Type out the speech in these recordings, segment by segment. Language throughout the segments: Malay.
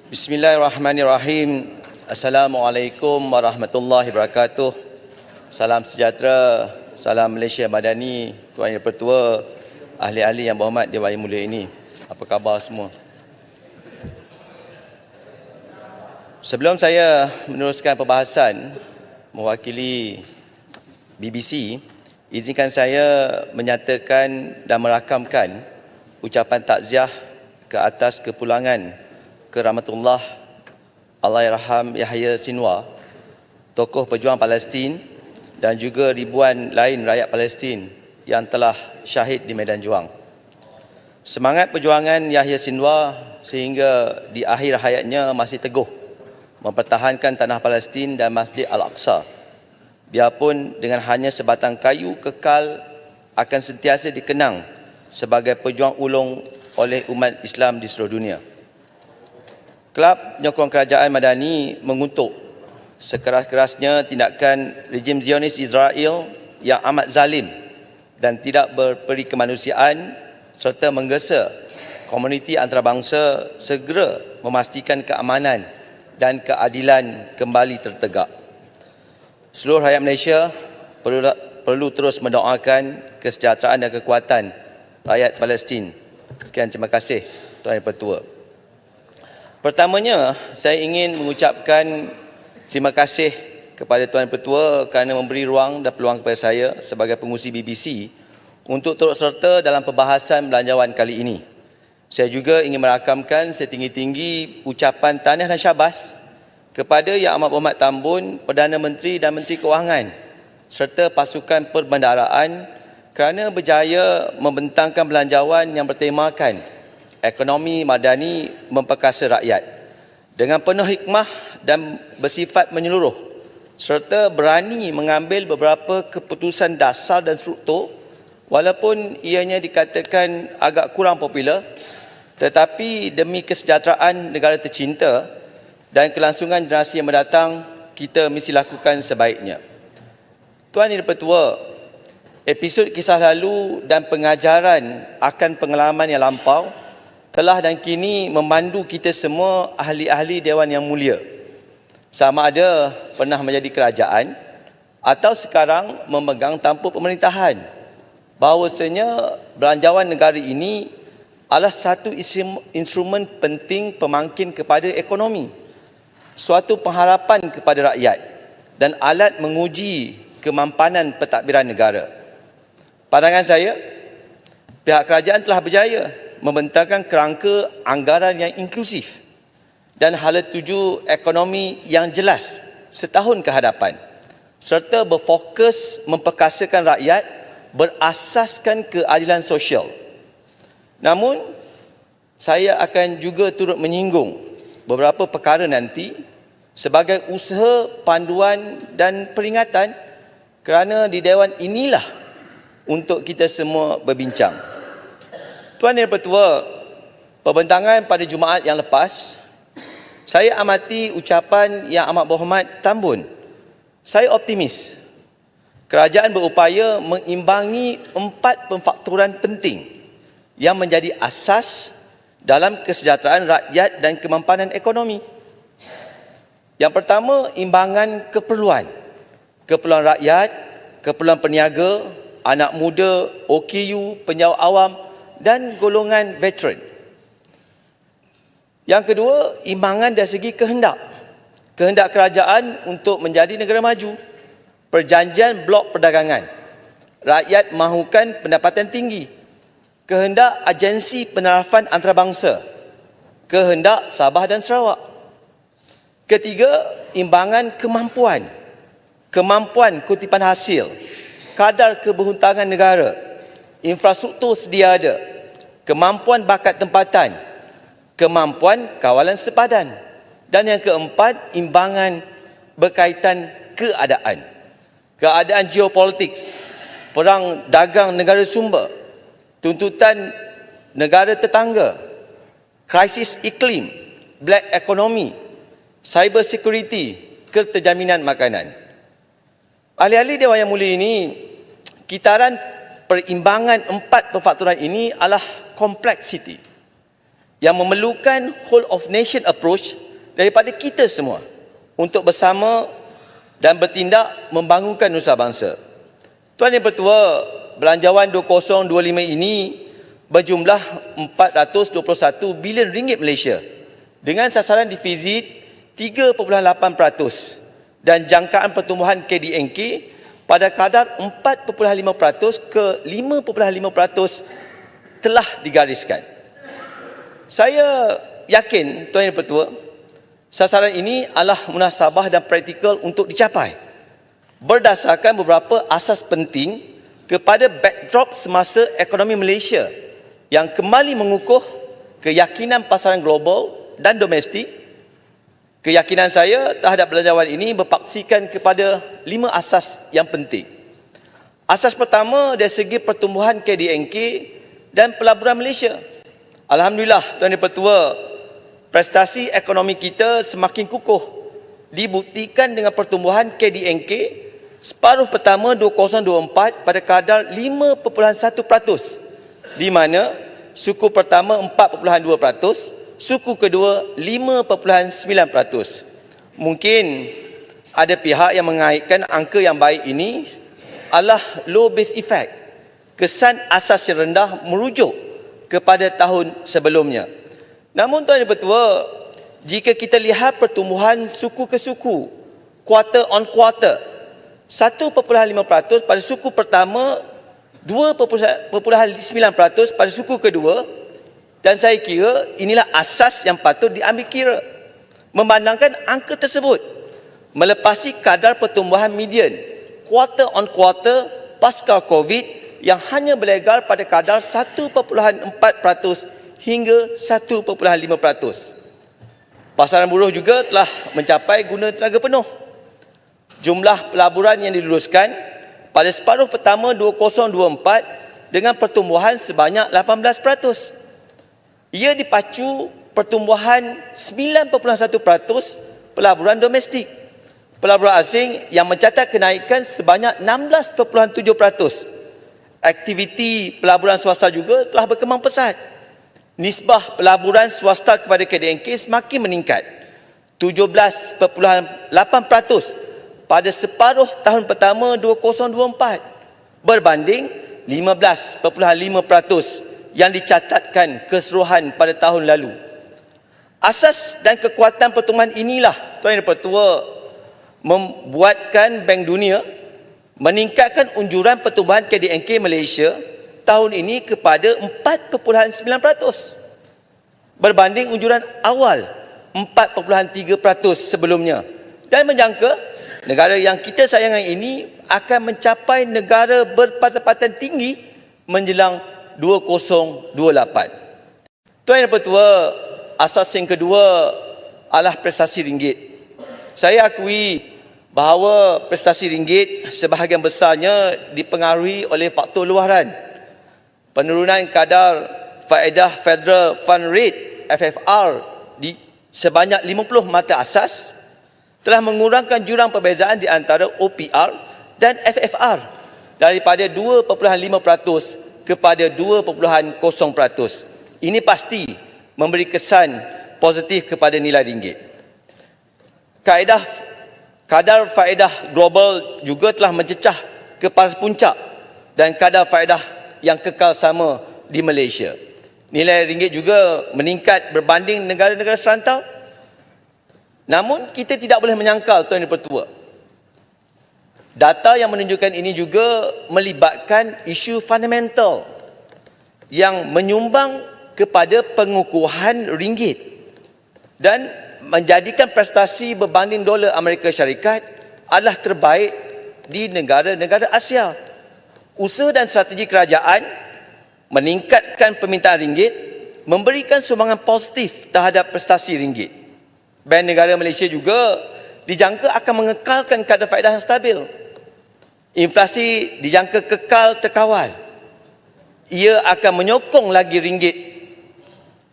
Bismillahirrahmanirrahim. Assalamualaikum warahmatullahi wabarakatuh. Salam sejahtera, salam Malaysia Madani, Tuan Yang Pertua, ahli-ahli yang berhormat Dewan Yang Mulia ini. Apa khabar semua? Sebelum saya meneruskan perbahasan mewakili BBC, izinkan saya menyatakan dan merakamkan ucapan takziah ke atas kepulangan Keramatullah Allahyarham Yahya Sinwar, tokoh pejuang Palestin dan juga ribuan lain rakyat Palestin yang telah syahid di medan juang. Semangat perjuangan Yahya Sinwar sehingga di akhir hayatnya masih teguh mempertahankan tanah Palestin dan Masjid Al-Aqsa. Biarpun dengan hanya sebatang kayu, kekal akan sentiasa dikenang sebagai pejuang ulung oleh umat Islam di seluruh dunia. Kelab penyokong kerajaan Madani mengutuk sekeras-kerasnya tindakan rejim Zionis Israel yang amat zalim dan tidak berperi kemanusiaan serta menggesa komuniti antarabangsa segera memastikan keamanan dan keadilan kembali tertegak. Seluruh rakyat Malaysia perlu terus mendoakan kesejahteraan dan kekuatan rakyat Palestin. Sekian, terima kasih Tuan Yang Pertua. Pertamanya, saya ingin mengucapkan terima kasih kepada Tuan Yang Pertua kerana memberi ruang dan peluang kepada saya sebagai pengurusi BBC untuk turut serta dalam perbahasan belanjawan kali ini. Saya juga ingin merakamkan setinggi-tinggi ucapan tahniah dan syabas kepada Yang Amat Berhormat Tambun, Perdana Menteri dan Menteri Kewangan serta pasukan perbendaharaan kerana berjaya membentangkan belanjawan yang bertemakan ekonomi madani memperkasa rakyat dengan penuh hikmah dan bersifat menyeluruh serta berani mengambil beberapa keputusan dasar dan struktur walaupun ianya dikatakan agak kurang popular, tetapi demi kesejahteraan negara tercinta dan kelangsungan generasi yang mendatang, kita mesti lakukan sebaiknya. Tuan Yang Pertua, episod kisah lalu dan pengajaran akan pengalaman yang lampau telah dan kini memandu kita semua ahli-ahli Dewan Yang Mulia, sama ada pernah menjadi kerajaan atau sekarang memegang tampuk pemerintahan, bahawasanya belanjawan negara ini adalah satu instrumen penting pemangkin kepada ekonomi, suatu pengharapan kepada rakyat dan alat menguji kemampanan pentadbiran negara. Pandangan saya, pihak kerajaan telah berjaya membentangkan kerangka anggaran yang inklusif dan hala tuju ekonomi yang jelas setahun ke hadapan serta berfokus memperkasakan rakyat berasaskan keadilan sosial. Namun, saya akan juga turut menyinggung beberapa perkara nanti sebagai usaha panduan dan peringatan kerana di Dewan inilah untuk kita semua berbincang. Tuan Yang Pertua, pembentangan pada Jumaat yang lepas, saya amati ucapan Yang Amat Berhormat Tambun. Saya optimis kerajaan berupaya mengimbangi 4 pemfaktoran penting yang menjadi asas dalam kesejahteraan rakyat dan kemampanan ekonomi. Yang pertama, imbangan keperluan. Keperluan rakyat, keperluan peniaga, anak muda, OKU, penjawat awam dan golongan veteran. Yang kedua, imbangan dari segi kehendak. Kehendak kerajaan untuk menjadi negara maju. Perjanjian blok perdagangan. Rakyat mahukan pendapatan tinggi. Kehendak agensi penarafan antarabangsa. Kehendak Sabah dan Sarawak. Ketiga, imbangan kemampuan. Kemampuan kutipan hasil. Kadar keberhuntangan negara. Infrastruktur sedia ada, kemampuan bakat tempatan, kemampuan kawalan sepadan. Dan yang keempat, imbangan berkaitan keadaan. Keadaan geopolitik, perang dagang negara sumber, tuntutan negara tetangga, krisis iklim, black economy, cyber security, keterjaminan makanan. Ahli-ahli Dewan Yang Mulia ini, kitaran perimbangan 4 pemfaktoran ini adalah kompleksiti. yang memerlukan whole of nation approach daripada kita semua untuk bersama dan bertindak membangunkan nusa bangsa. Tuan Yang Bertua, belanjawan 2025 ini berjumlah 421 bilion ringgit Malaysia dengan sasaran defisit 3.8% dan jangkaan pertumbuhan KDNK pada kadar 4.5% ke 5.5% telah digariskan. Saya yakin, Tuan Yang Bertua, sasaran ini adalah munasabah dan praktikal untuk dicapai berdasarkan beberapa asas penting kepada backdrop semasa ekonomi Malaysia yang kembali mengukuh keyakinan pasaran global dan domestik. Keyakinan saya terhadap belanjawan ini berpaksikan kepada 5 asas yang penting. Asas pertama dari segi pertumbuhan KDNK dan pelaburan Malaysia. Alhamdulillah, Tuan Yang Bertua, prestasi ekonomi kita semakin kukuh dibuktikan dengan pertumbuhan KDNK separuh pertama 2024 pada kadar 5.1%, di mana suku pertama 4.2%, suku kedua 5.9%. Mungkin ada pihak yang mengaitkan angka yang baik ini adalah low base effect. Kesan asas yang rendah merujuk kepada tahun sebelumnya. Namun Tuan Yang Bertua, jika kita lihat pertumbuhan suku ke suku, quarter on quarter, 1.5% pada suku pertama, 2.9% pada suku kedua, dan saya kira inilah asas yang patut diambil kira memandangkan angka tersebut melepasi kadar pertumbuhan median quarter on quarter pasca COVID yang hanya berlegar pada kadar 1.4% hingga 1.5%. Pasaran buruh juga telah mencapai guna tenaga penuh. Jumlah pelaburan yang diluluskan pada separuh pertama 2024 dengan pertumbuhan sebanyak 18%. Ia dipacu pertumbuhan 9.1% pelaburan domestik. Pelaburan asing yang mencatat kenaikan sebanyak 16.7%. Aktiviti pelaburan swasta juga telah berkembang pesat. Nisbah pelaburan swasta kepada KDNK semakin meningkat, 17.8% pada separuh tahun pertama 2024 berbanding 15.5% yang dicatatkan keseluruhan pada tahun lalu. Asas dan kekuatan pertumbuhan inilah, Tuan Yang Bertua, membuatkan Bank Dunia meningkatkan unjuran pertumbuhan KDNK Malaysia tahun ini kepada 4.9% berbanding unjuran awal 4.3% sebelumnya, dan menjangka negara yang kita sayangkan ini akan mencapai negara berpendapatan tinggi menjelang 2028. Tuan Yang Bertua, asas yang kedua adalah prestasi ringgit. Saya akui bahawa prestasi ringgit sebahagian besarnya dipengaruhi oleh faktor luaran. Penurunan kadar faedah Federal Fund Rate FFR di sebanyak 50 mata asas telah mengurangkan jurang perbezaan di antara OPR dan FFR daripada 2.5% kepada 2.0%. Ini pasti memberi kesan positif kepada nilai ringgit. Kadar faedah global juga telah mencecah ke paras puncak dan kadar faedah yang kekal sama di Malaysia. Nilai ringgit juga meningkat berbanding negara-negara serantau. Namun kita tidak boleh menyangkal, Tuan Yang Bertua, data yang menunjukkan ini juga melibatkan isu fundamental yang menyumbang kepada pengukuhan ringgit dan menjadikan prestasi berbanding dolar Amerika Syarikat adalah terbaik di negara-negara Asia. Usaha dan strategi kerajaan meningkatkan permintaan ringgit memberikan sumbangan positif terhadap prestasi ringgit. Bank Negara Malaysia juga dijangka akan mengekalkan kadar faedah yang stabil. Inflasi dijangka kekal terkawal. Ia akan menyokong lagi ringgit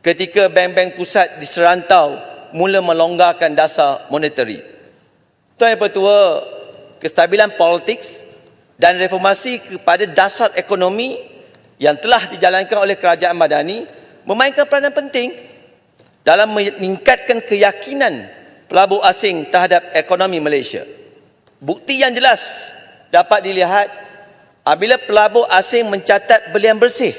ketika bank-bank pusat di serantau mula melonggarkan dasar monetary. Tuan Yang Bertua, kestabilan politik dan reformasi kepada dasar ekonomi yang telah dijalankan oleh kerajaan Madani memainkan peranan penting dalam meningkatkan keyakinan pelabur asing terhadap ekonomi Malaysia. Bukti yang jelas dapat dilihat apabila pelabur asing mencatat belian bersih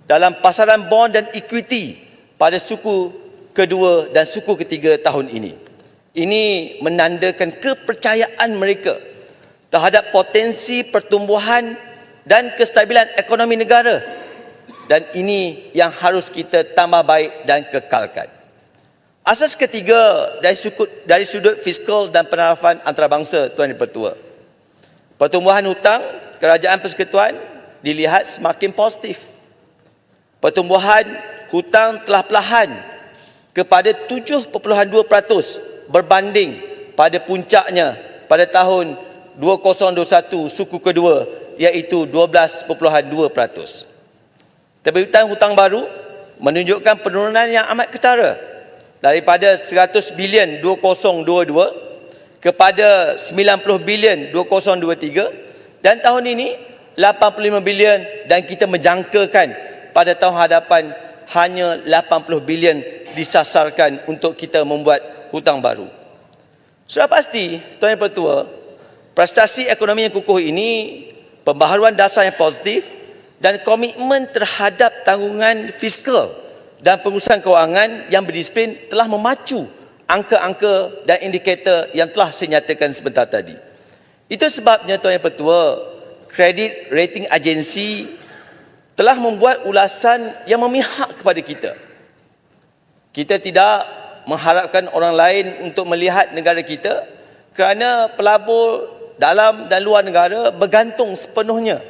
dalam pasaran bond dan equity pada suku kedua dan suku ketiga tahun ini. Ini menandakan kepercayaan mereka terhadap potensi pertumbuhan dan kestabilan ekonomi negara. Dan ini yang harus kita tambah baik dan kekalkan. Asas ketiga dari sudut fiskal dan penarafan antarabangsa, Tuan Yang Pertua. Pertumbuhan hutang Kerajaan Persekutuan dilihat semakin positif. Pertumbuhan hutang telah perlahan kepada 7.2% berbanding pada puncaknya pada tahun 2021 suku kedua iaitu 12.2%. Terbitan hutang baru menunjukkan penurunan yang amat ketara daripada 100 bilion 2022 kepada 90 bilion 2023 dan tahun ini 85 bilion dan kita menjangkakan pada tahun hadapan hanya 80 bilion disasarkan untuk kita membuat hutang baru. Sudah pasti, Tuan Yang Pertua, prestasi ekonomi yang kukuh ini, pembaharuan dasar yang positif dan komitmen terhadap tanggungan fiskal dan pengurusan kewangan yang berdisiplin telah memacu angka-angka dan indikator yang telah saya nyatakan sebentar tadi. Itu sebabnya Tuan Yang Pertua, Credit Rating Agency telah membuat ulasan yang memihak kepada kita. Kita tidak mengharapkan orang lain untuk melihat negara kita kerana pelabur dalam dan luar negara bergantung sepenuhnya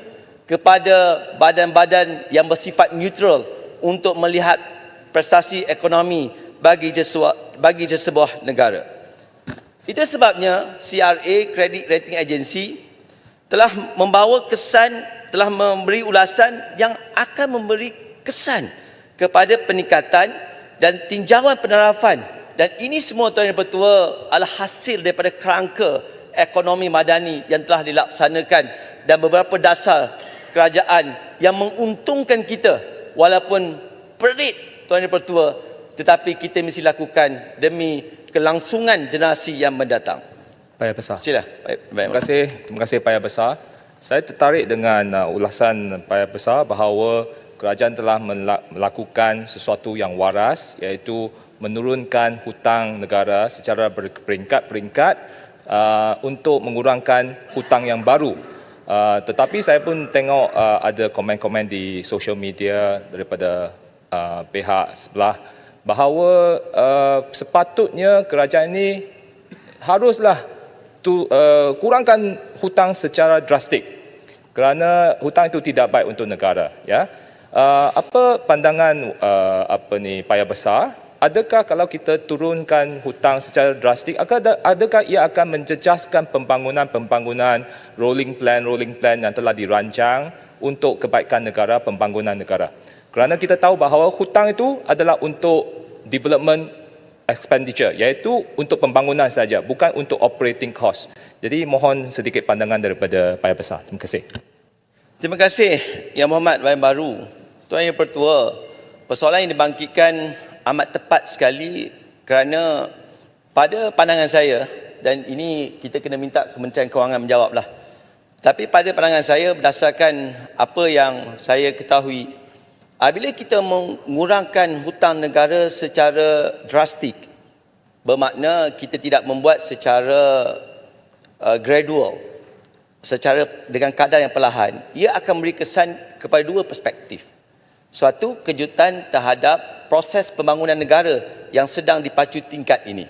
kepada badan-badan yang bersifat neutral untuk melihat prestasi ekonomi bagi sesebuah negara. Itu sebabnya CRA, Credit Rating Agency, telah memberi ulasan yang akan memberi kesan kepada peningkatan dan tinjauan penarafan. Dan ini semua, Tuan Yang Pertua, adalah hasil daripada kerangka ekonomi madani yang telah dilaksanakan dan beberapa dasar kerajaan yang menguntungkan kita walaupun perit, Tuan Yang Pertua, tetapi kita mesti lakukan demi kelangsungan generasi yang mendatang. Pak Yahya Besar. Sila. Terima kasih Pak Yahya Besar. Saya tertarik dengan ulasan Pak Yahya Besar bahawa kerajaan telah melakukan sesuatu yang waras, iaitu menurunkan hutang negara secara berperingkat-peringkat untuk mengurangkan hutang yang baru. Tetapi saya pun tengok ada komen-komen di social media daripada pihak sebelah bahawa sepatutnya kerajaan ini haruslah kurangkan hutang secara drastik kerana hutang itu tidak baik untuk negara. Ya, apa pandangan Pak Yahya Besar? Adakah kalau kita turunkan hutang secara drastik, adakah ia akan menjejaskan pembangunan rolling plan yang telah dirancang untuk kebaikan negara, pembangunan negara? Kerana kita tahu bahawa hutang itu adalah untuk development expenditure, iaitu untuk pembangunan saja, bukan untuk operating cost. Jadi mohon sedikit pandangan daripada Pak Yahya Besar. Terima kasih. Terima kasih Yang Berhormat Bayan Baru. Tuan Yang Pertua, persoalan yang dibangkitkan amat tepat sekali kerana pada pandangan saya, dan ini kita kena minta Kementerian Kewangan menjawablah. Tapi pada pandangan saya, berdasarkan apa yang saya ketahui, apabila kita mengurangkan hutang negara secara drastik, bermakna kita tidak membuat secara gradual, secara dengan kadar yang perlahan, ia akan memberi kesan kepada dua perspektif. Suatu kejutan terhadap proses pembangunan negara yang sedang dipacu tingkat ini.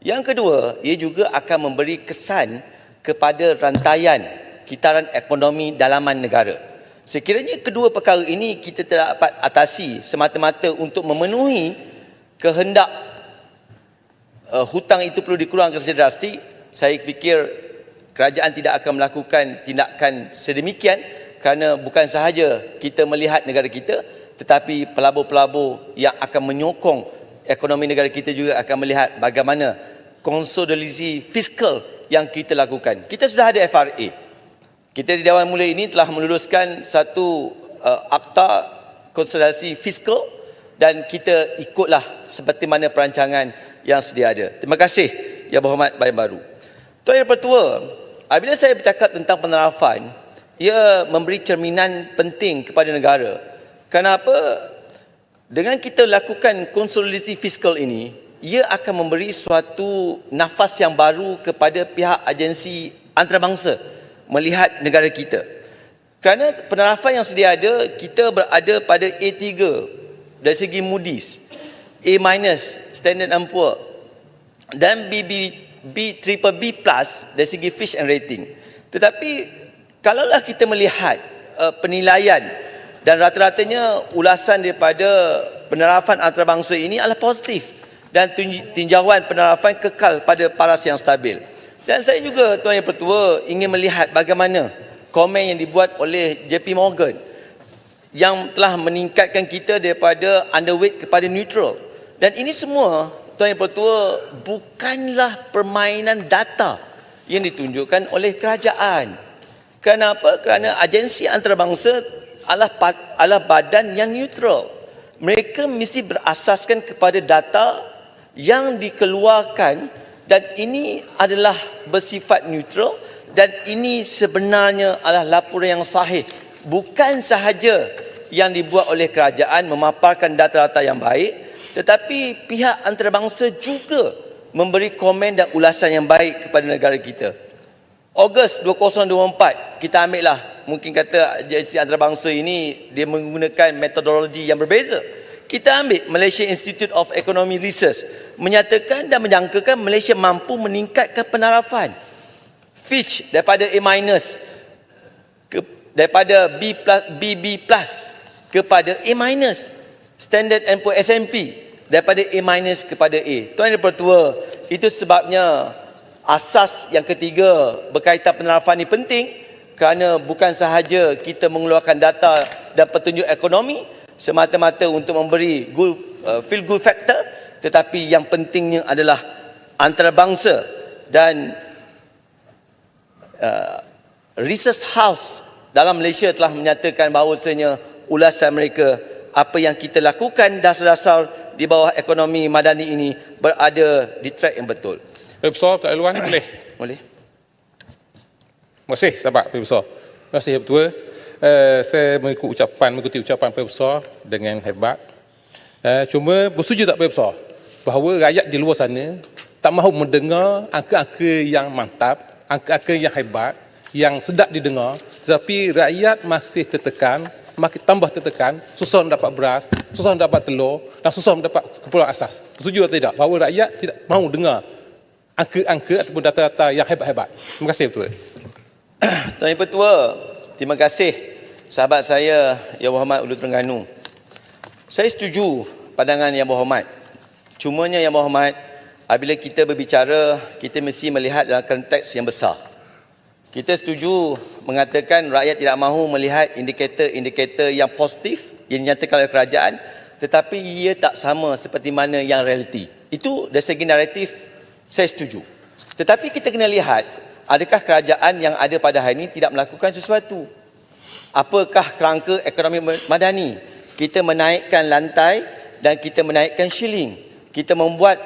Yang kedua, ia juga akan memberi kesan kepada rantaian kitaran ekonomi dalaman negara. Sekiranya kedua perkara ini kita tidak dapat atasi semata-mata untuk memenuhi kehendak hutang itu perlu dikurangkan secara drastik, saya fikir kerajaan tidak akan melakukan tindakan sedemikian kerana bukan sahaja kita melihat negara kita, tetapi pelabur-pelabur yang akan menyokong ekonomi negara kita juga akan melihat bagaimana konsolidasi fiskal yang kita lakukan. Kita sudah ada FRA. Kita di Dewan Mulia ini telah meluluskan satu akta konsolidasi fiskal dan kita ikutlah seperti mana perancangan yang sedia ada. Terima kasih Yang Berhormat Bayan Baru. Tuan Yang Pertua, apabila saya bercakap tentang penerafan, ia memberi cerminan penting kepada negara. Kenapa? Dengan kita lakukan konsolidasi fiskal ini, ia akan memberi suatu nafas yang baru kepada pihak agensi antarabangsa melihat negara kita. Kerana penerafan yang sedia ada, kita berada pada A3 dari segi Moody's, A- Standard & Poor, dan BBB+ dari segi Fitch and Rating. Tetapi kalaulah kita melihat penilaian dan rata-ratanya ulasan daripada penerafan antarabangsa ini adalah positif dan tinjauan penerafan kekal pada paras yang stabil. Dan saya juga Tuan Yang Pertua ingin melihat bagaimana komen yang dibuat oleh JP Morgan yang telah meningkatkan kita daripada underweight kepada neutral. Dan ini semua Tuan Yang Pertua bukanlah permainan data yang ditunjukkan oleh kerajaan. Kenapa? Kerana agensi antarabangsa adalah badan yang neutral. Mereka mesti berasaskan kepada data yang dikeluarkan dan ini adalah bersifat neutral dan ini sebenarnya adalah laporan yang sahih. Bukan sahaja yang dibuat oleh kerajaan memaparkan data-data yang baik, tetapi pihak antarabangsa juga memberi komen dan ulasan yang baik kepada negara kita. Ogos 2024, kita ambil lah, mungkin kata agensi antarabangsa ini dia menggunakan metodologi yang berbeza. Kita ambil Malaysia Institute of Economic Research menyatakan dan menjangkakan Malaysia mampu meningkatkan penarafan. Fitch daripada A- daripada BB+ kepada A-. Standard & Poor S&P daripada A- kepada A. Tuan Yang Pertua, itu sebabnya asas yang ketiga berkaitan penarafan ini penting kerana bukan sahaja kita mengeluarkan data dan petunjuk ekonomi semata-mata untuk memberi feel good factor, tetapi yang pentingnya adalah antarabangsa dan research house dalam Malaysia telah menyatakan bahawasanya ulasan mereka apa yang kita lakukan dasar-dasar di bawah ekonomi madani ini berada di track yang betul. Profesor Dr. Elwan, boleh? Boleh? Terima kasih, sahabat Profesor. Terima kasih, Ketua. Saya mengikuti ucapan Profesor dengan hebat. Cuma bersetuju tak Profesor bahawa rakyat di luar sana tak mahu mendengar angka-angka yang mantap, angka-angka yang hebat, yang sedap didengar, tetapi rakyat masih tertekan, makin tambah tertekan, susah mendapat beras, susah mendapat telur dan susah mendapat keperluan asas. Bersetuju atau tidak bahawa rakyat tidak mahu dengar angka-angka ataupun data-data yang hebat-hebat? Terima kasih, Ketua. Tuan Yang Pertua, terima kasih sahabat saya Yang Berhormat Ulu Terengganu. Saya setuju pandangan Yang Berhormat. Cumanya Yang Berhormat, apabila kita berbicara, kita mesti melihat dalam konteks yang besar. Kita setuju mengatakan rakyat tidak mahu melihat indikator-indikator yang positif yang dinyatakan oleh kerajaan, tetapi ia tak sama seperti mana yang realiti. Itu dari segi naratif saya setuju. Tetapi kita kena lihat, adakah kerajaan yang ada pada hari ini tidak melakukan sesuatu? Apakah kerangka ekonomi madani? Kita menaikkan lantai dan kita menaikkan shilling. Kita membuat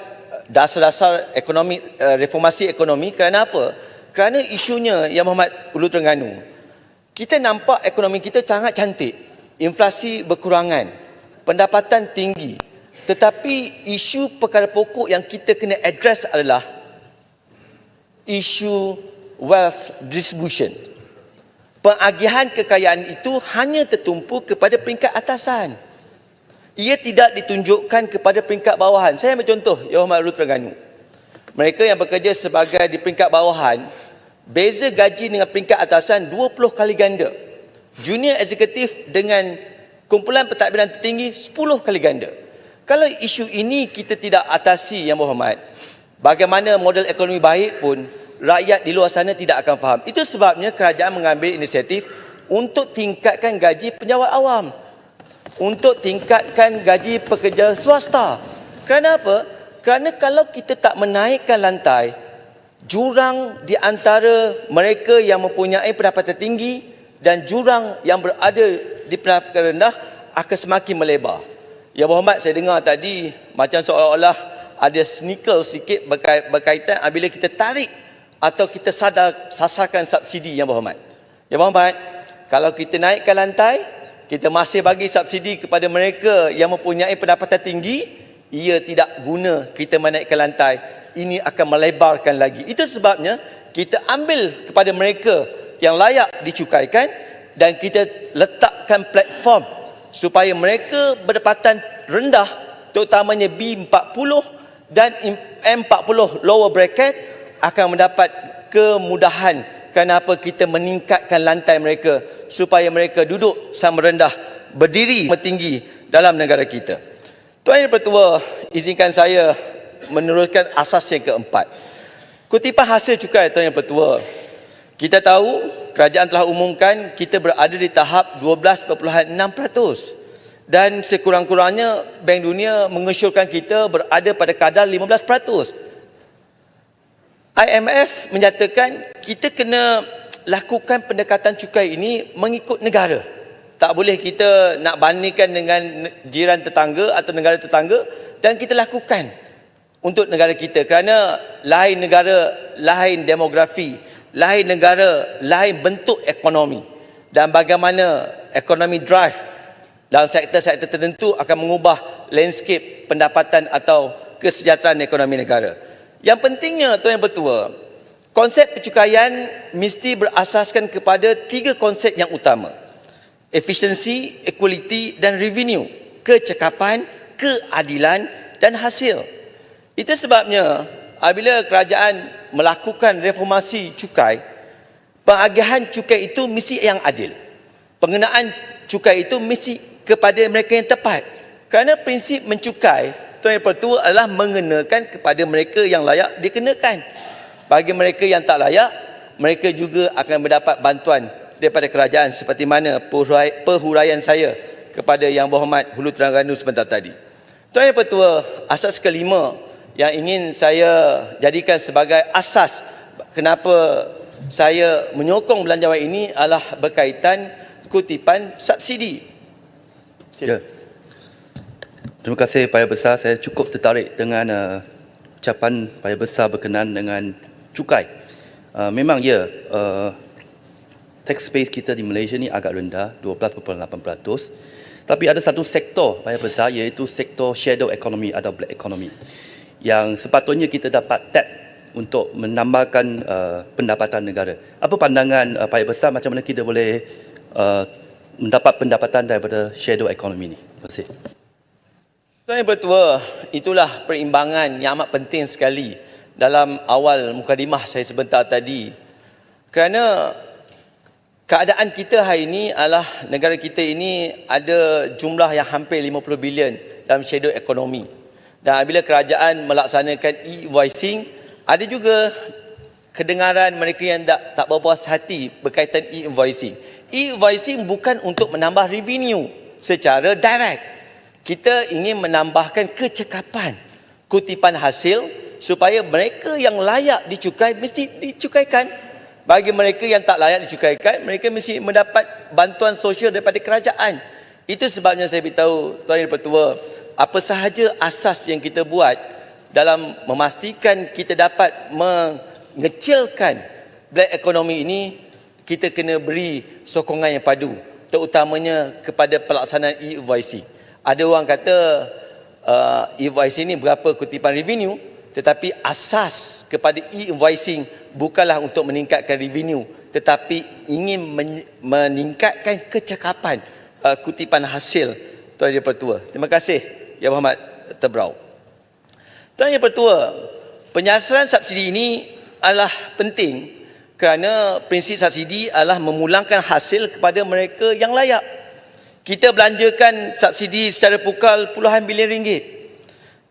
dasar-dasar ekonomi, reformasi ekonomi. Kerana apa? Kerana isunya Yang Berhormat Ulu Terengganu, kita nampak ekonomi kita sangat cantik, inflasi berkurangan, pendapatan tinggi, tetapi isu perkara pokok yang kita kena address adalah isu wealth distribution. Pengagihan kekayaan itu hanya tertumpu kepada peringkat atasan. Ia tidak ditunjukkan kepada peringkat bawahan. Saya ambil contoh Yang Berhormat Ulu Terengganu. Mereka yang bekerja sebagai di peringkat bawahan, beza gaji dengan peringkat atasan 20 kali ganda. Junior eksekutif dengan kumpulan pentadbiran tertinggi 10 kali ganda. Kalau isu ini kita tidak atasi Yang Berhormat, bagaimana model ekonomi baik pun rakyat di luar sana tidak akan faham. Itu sebabnya kerajaan mengambil inisiatif untuk tingkatkan gaji penjawat awam, untuk tingkatkan gaji pekerja swasta. Kerana apa? Kerana kalau kita tak menaikkan lantai, jurang di antara mereka yang mempunyai pendapatan tinggi dan jurang yang berada di pendapatan rendah akan semakin melebar. Ya berhormat, saya dengar tadi macam seolah-olah ada sneaker sikit berkaitan bila kita tarik atau kita sasarkan subsidi, Yang Berhormat. Yang Berhormat, kalau kita naikkan lantai, kita masih bagi subsidi kepada mereka yang mempunyai pendapatan tinggi, ia tidak guna kita menaikkan lantai. Ini akan melebarkan lagi. Itu sebabnya kita ambil kepada mereka yang layak dicukaikan dan kita letakkan platform supaya mereka berdapatan rendah, terutamanya B40 dan M40 lower bracket akan mendapat kemudahan kenapa kita meningkatkan lantai mereka supaya mereka duduk sama rendah, berdiri sama tinggi dalam negara kita. Tuan Yang Pertua, izinkan saya meneruskan asas yang keempat. Kutipan hasil cukai, Tuan Yang Pertua. Kita tahu kerajaan telah umumkan kita berada di tahap 12.6% dan sekurang-kurangnya Bank Dunia mengesyorkan kita berada pada kadar 15%. IMF menyatakan kita kena lakukan pendekatan cukai ini mengikut negara. Tak boleh kita nak bandingkan dengan jiran tetangga atau negara tetangga, dan kita lakukan untuk negara kita kerana lain negara, lain demografi, lain negara, lain bentuk ekonomi, dan bagaimana ekonomi drive dalam sektor-sektor tertentu akan mengubah landscape pendapatan atau kesejahteraan ekonomi negara. Yang pentingnya, Tuan Yang Pertua, konsep percukaian mesti berasaskan kepada 3 konsep yang utama: efisiensi, equality dan revenue, kecekapan, keadilan dan hasil. Itu sebabnya apabila kerajaan melakukan reformasi cukai, pengagihan cukai itu mesti yang adil. Pengenaan cukai itu mesti kepada mereka yang tepat. Kerana prinsip mencukai, Tuan Yang Pertua, adalah mengenakan kepada mereka yang layak dikenakan. Bagi mereka yang tak layak, mereka juga akan mendapat bantuan daripada kerajaan seperti mana perhuraian saya kepada Yang Berhormat Hulu Terengganu sebentar tadi. Tuan Yang Pertua, asas kelima yang ingin saya jadikan sebagai asas kenapa saya menyokong belanjawan ini adalah berkaitan kutipan subsidi. Ya. Terima kasih Paya Besar. Saya cukup tertarik dengan ucapan Paya Besar berkenaan dengan cukai. Memang ya, tax base kita di Malaysia ni agak rendah, 12.8%. Tapi ada satu sektor Paya Besar, iaitu sektor shadow economy atau black economy, yang sepatutnya kita dapat tap untuk menambahkan pendapatan negara. Apa pandangan Paya Besar, macam mana kita boleh mendapat pendapatan daripada shadow economy ni? Terima kasih. Tuan Yang Pertua, itulah perimbangan yang amat penting sekali dalam awal mukadimah saya sebentar tadi. Kerana keadaan kita hari ini adalah negara kita ini ada jumlah yang hampir 50 bilion dalam shadow economy. Dan apabila kerajaan melaksanakan e-invoicing, ada juga kedengaran mereka yang tak berpuas hati berkaitan e-invoicing. E-invoicing bukan untuk menambah revenue secara direct. Kita ingin menambahkan kecekapan kutipan hasil supaya mereka yang layak dicukai mesti dicukaikan. Bagi mereka yang tak layak dicukaikan, mereka mesti mendapat bantuan sosial daripada kerajaan. Itu sebabnya saya beritahu Tuan Yang Pertua, apa sahaja asas yang kita buat dalam memastikan kita dapat mengecilkan black economy ini, kita kena beri sokongan yang padu, terutamanya kepada pelaksanaan e-invoicing. Ada orang kata e-invoicing ini berapa kutipan revenue, tetapi asas kepada e-invoicing bukanlah untuk meningkatkan revenue, tetapi ingin meningkatkan kecekapan kutipan hasil. Tuan Yang Pertua, terima kasih Yang Berhormat Tebrau. Tuan Yang Pertua, penyasaran subsidi ini adalah penting kerana prinsip subsidi adalah memulangkan hasil kepada mereka yang layak. Kita belanjakan subsidi secara pukal puluhan bilion ringgit.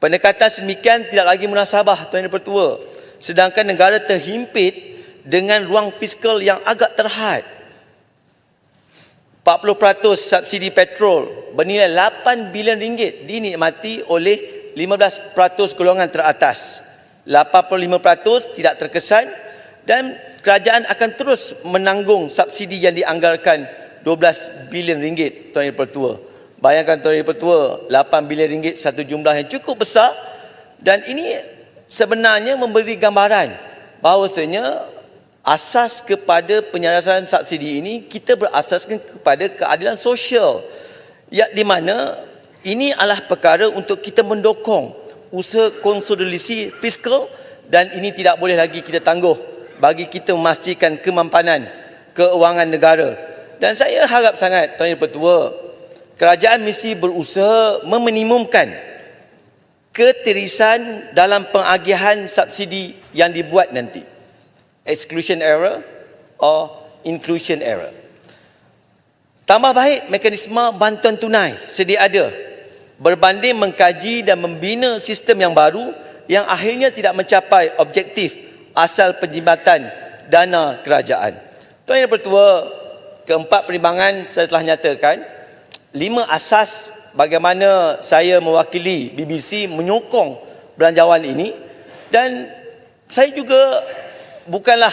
Pendekatan sedemikian tidak lagi munasabah, Tuan Yang Pertua. Sedangkan negara terhimpit dengan ruang fiskal yang agak terhad. 40% subsidi petrol bernilai 8 bilion ringgit dinikmati oleh 15% golongan teratas. 85% tidak terkesan dan kerajaan akan terus menanggung subsidi yang dianggarkan 12 bilion ringgit, Tuan Yang Pertua. Bayangkan Tuan Yang Pertua, 8 bilion ringgit satu jumlah yang cukup besar, dan ini sebenarnya memberi gambaran bahawasanya asas kepada penyelesaian subsidi ini kita berasaskan kepada keadilan sosial, di mana ini adalah perkara untuk kita mendukung usaha konsolidasi fiskal, dan ini tidak boleh lagi kita tangguh bagi kita memastikan kemampanan keuangan negara. Dan saya harap sangat Tuan Yang Pertua, kerajaan mesti berusaha meminimumkan ketirisan dalam pengagihan subsidi yang dibuat nanti. Exclusion error or inclusion error. Tambah baik mekanisme bantuan tunai sedia ada berbanding mengkaji dan membina sistem yang baru yang akhirnya tidak mencapai objektif asal penjimatan dana kerajaan. Tuan Yang Pertua, keempat pertimbangan saya telah nyatakan. 5 asas bagaimana saya mewakili BBC menyokong belanjawan ini, dan saya juga bukanlah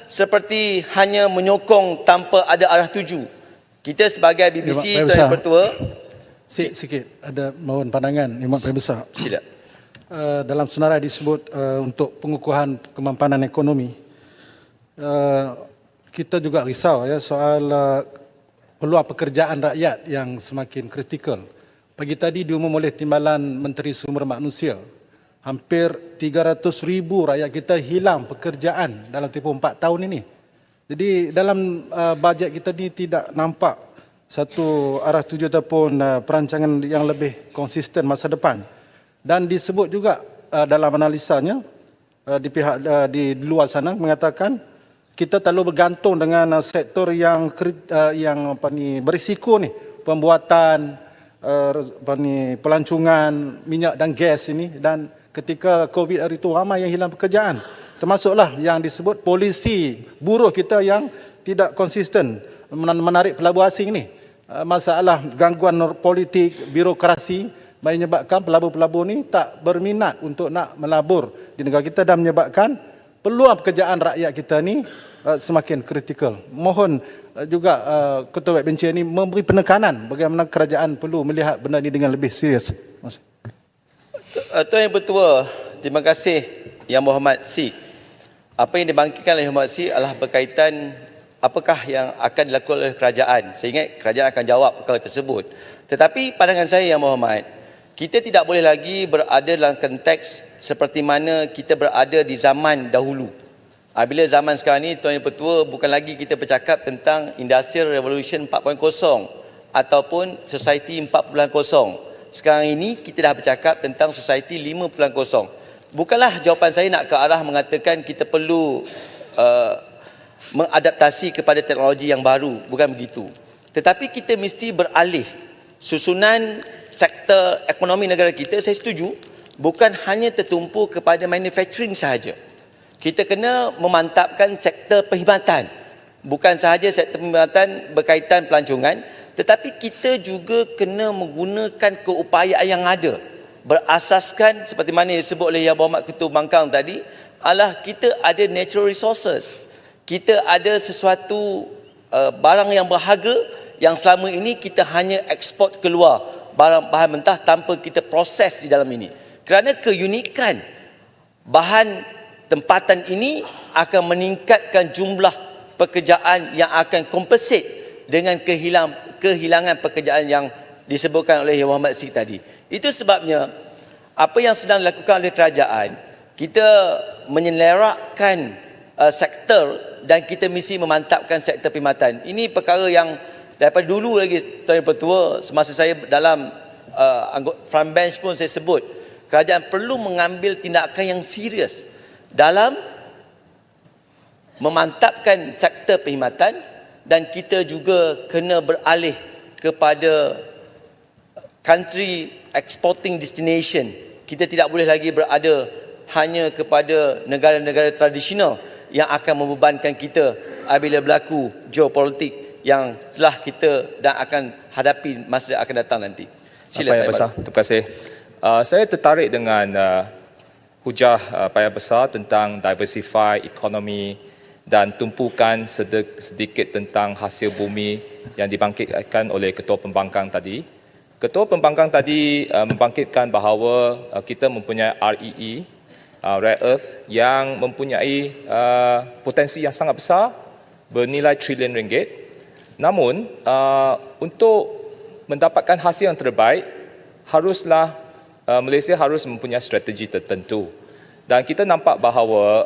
seperti hanya menyokong tanpa ada arah tuju. Kita sebagai BBC, Tuan Tuan Yang Pertua, sikit ada mohon pandangan Yang Paling Besar. sila. Dalam senarai disebut untuk pengukuhan kemampanan ekonomi, kita juga risau ya soal peluang pekerjaan rakyat yang semakin kritikal. Pagi tadi diumum oleh Timbalan Menteri Sumber Manusia, hampir 300,000 rakyat kita hilang pekerjaan dalam tempoh 4 tahun ini. Jadi dalam bajet kita ni tidak nampak satu arah tuju ataupun perancangan yang lebih konsisten masa depan. Dan disebut juga dalam analisanya di pihak di luar sana mengatakan kita terlalu bergantung dengan sektor yang berisiko ni, pembuatan, pelancongan minyak dan gas ini, dan ketika Covid hari itu ramai yang hilang pekerjaan. Termasuklah yang disebut polisi buruh kita yang tidak konsisten menarik pelabur asing ni. Masalah gangguan politik, birokrasi menyebabkan pelabur-pelabur ni tak berminat untuk nak melabur di negara kita dan menyebabkan peluang pekerjaan rakyat kita ni semakin kritikal. Mohon juga Ketua Backbencher ni memberi penekanan bagaimana kerajaan perlu melihat benda ni dengan lebih serius. Tuan Yang Pertua, terima kasih Yang Berhormat Si. Apa yang dibangkitkan oleh Yang Berhormat Si adalah berkaitan apakah yang akan dilakukan oleh kerajaan. Saya ingat kerajaan akan jawab perkara tersebut. Tetapi pandangan saya Yang Berhormat, kita tidak boleh lagi berada dalam konteks seperti mana kita berada di zaman dahulu. Bila zaman sekarang ni, Tuan Yang Pertua, bukan lagi kita bercakap tentang Industrial Revolution 4.0 ataupun Society 4.0. Sekarang ini kita dah bercakap tentang Society 5.0. Bukanlah jawapan saya nak ke arah mengatakan kita perlu mengadaptasi kepada teknologi yang baru, bukan begitu. Tetapi kita mesti beralih. Susunan sektor ekonomi negara kita, saya setuju, bukan hanya tertumpu kepada manufacturing sahaja. Kita kena memantapkan sektor perkhidmatan. Bukan sahaja sektor perkhidmatan berkaitan pelancongan, tetapi kita juga kena menggunakan keupayaan yang ada. Berasaskan seperti mana yang disebut oleh Yang Berhormat Ketua Bangkang tadi, adalah kita ada natural resources. Kita ada sesuatu barang yang berharga yang selama ini kita hanya ekspor keluar barang bahan mentah tanpa kita proses di dalam ini. Kerana keunikan bahan tempatan ini akan meningkatkan jumlah pekerjaan yang akan kompensit dengan kehilangan pekerjaan yang disebutkan oleh Yang Berhormat Sik tadi. Itu sebabnya apa yang sedang dilakukan oleh kerajaan, kita menyelerakkan sektor dan kita mesti memantapkan sektor perkhidmatan. Ini perkara yang daripada dulu lagi Tuan Yang Pertua, semasa saya dalam front bench pun saya sebut, kerajaan perlu mengambil tindakan yang serius dalam memantapkan sektor perkhidmatan, dan kita juga kena beralih kepada country exporting destination. Kita tidak boleh lagi berada hanya kepada negara-negara tradisional yang akan membebankan kita apabila berlaku geopolitik yang telah kita dan akan hadapi masa yang akan datang nanti. Sila Pak Yang Besar. Terima kasih. Saya tertarik dengan hujah Pak Yang Besar tentang diversify ekonomi dan tumpukan sedikit tentang hasil bumi yang dibangkitkan oleh Ketua Pembangkang tadi. Ketua Pembangkang tadi membangkitkan bahawa kita mempunyai REE, Rare Earth, yang mempunyai potensi yang sangat besar bernilai trilion ringgit. Namun, untuk mendapatkan hasil yang terbaik, haruslah Malaysia harus mempunyai strategi tertentu. Dan kita nampak bahawa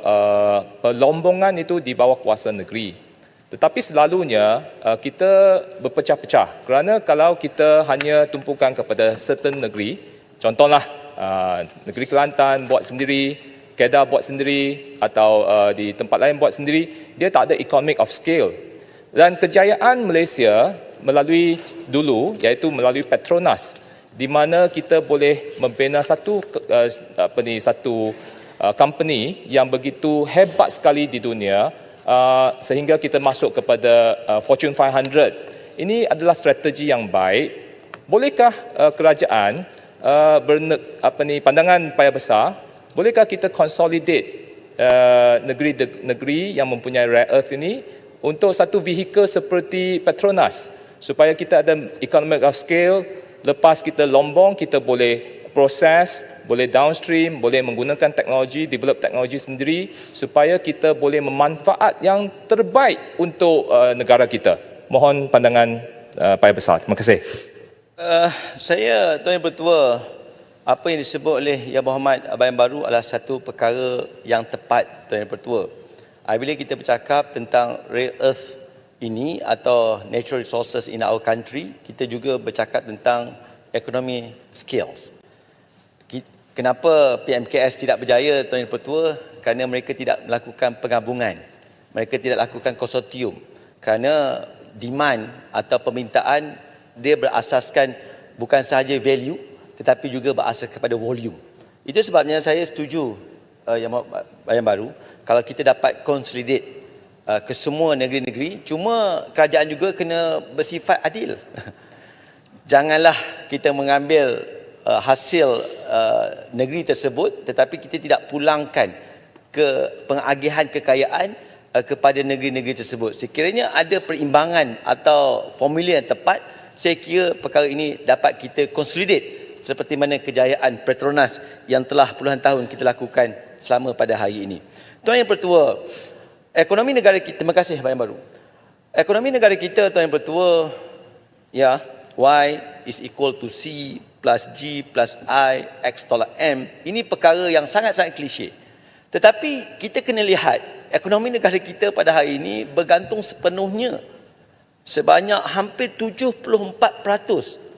perlombongan itu di bawah kuasa negeri. Tetapi selalunya kita berpecah-pecah kerana kalau kita hanya tumpukan kepada certain negeri, contohlah negeri Kelantan buat sendiri, Kedah buat sendiri atau di tempat lain buat sendiri, dia tak ada economic of scale. Dan kejayaan Malaysia melalui dulu iaitu melalui Petronas, di mana kita boleh membina satu company yang begitu hebat sekali di dunia sehingga kita masuk kepada Fortune 500. Ini adalah strategi yang baik. Bolehkah kerajaan pandangan payah besar, bolehkah kita consolidate negeri-negeri yang mempunyai rare earth ini untuk satu vehikel seperti Petronas supaya kita ada economic of scale. Lepas kita lombong, kita boleh proses, boleh downstream, boleh menggunakan teknologi, develop teknologi sendiri supaya kita boleh memanfaat yang terbaik untuk negara kita. Mohon pandangan payah besar. Terima kasih. Saya, Tuan Yang Bertua, apa yang disebut oleh Yang Berhormat Abang Yang Baru adalah satu perkara yang tepat, Tuan Yang Bertua. Bila kita bercakap tentang rare earth ini atau natural resources in our country, kita juga bercakap tentang economy skills. Kenapa PMKS tidak berjaya, Tuan Yang Bertua? Kerana mereka tidak melakukan penggabungan. Mereka tidak lakukan konsortium. Kerana demand atau permintaan dia berasaskan bukan sahaja value tetapi juga berasas kepada volume. Itu sebabnya saya setuju Yang Baru kalau kita dapat consolidate ke semua negeri-negeri, cuma kerajaan juga kena bersifat adil. Janganlah kita mengambil hasil negeri tersebut tetapi kita tidak pulangkan ke pengagihan kekayaan kepada negeri-negeri tersebut. Sekiranya ada perimbangan atau formula yang tepat, saya kira perkara ini dapat kita consolidate seperti mana kejayaan Petronas yang telah puluhan tahun kita lakukan selama pada hari ini. Tuan Yang Bertua, ekonomi negara kita, terima kasih Abang Yang Baru. Ekonomi negara kita, Tuan Yang Bertua, ya, Y is equal to C plus G plus I X tolak M. Ini perkara yang sangat-sangat klise. Tetapi kita kena lihat, ekonomi negara kita pada hari ini bergantung sepenuhnya, sebanyak hampir 74%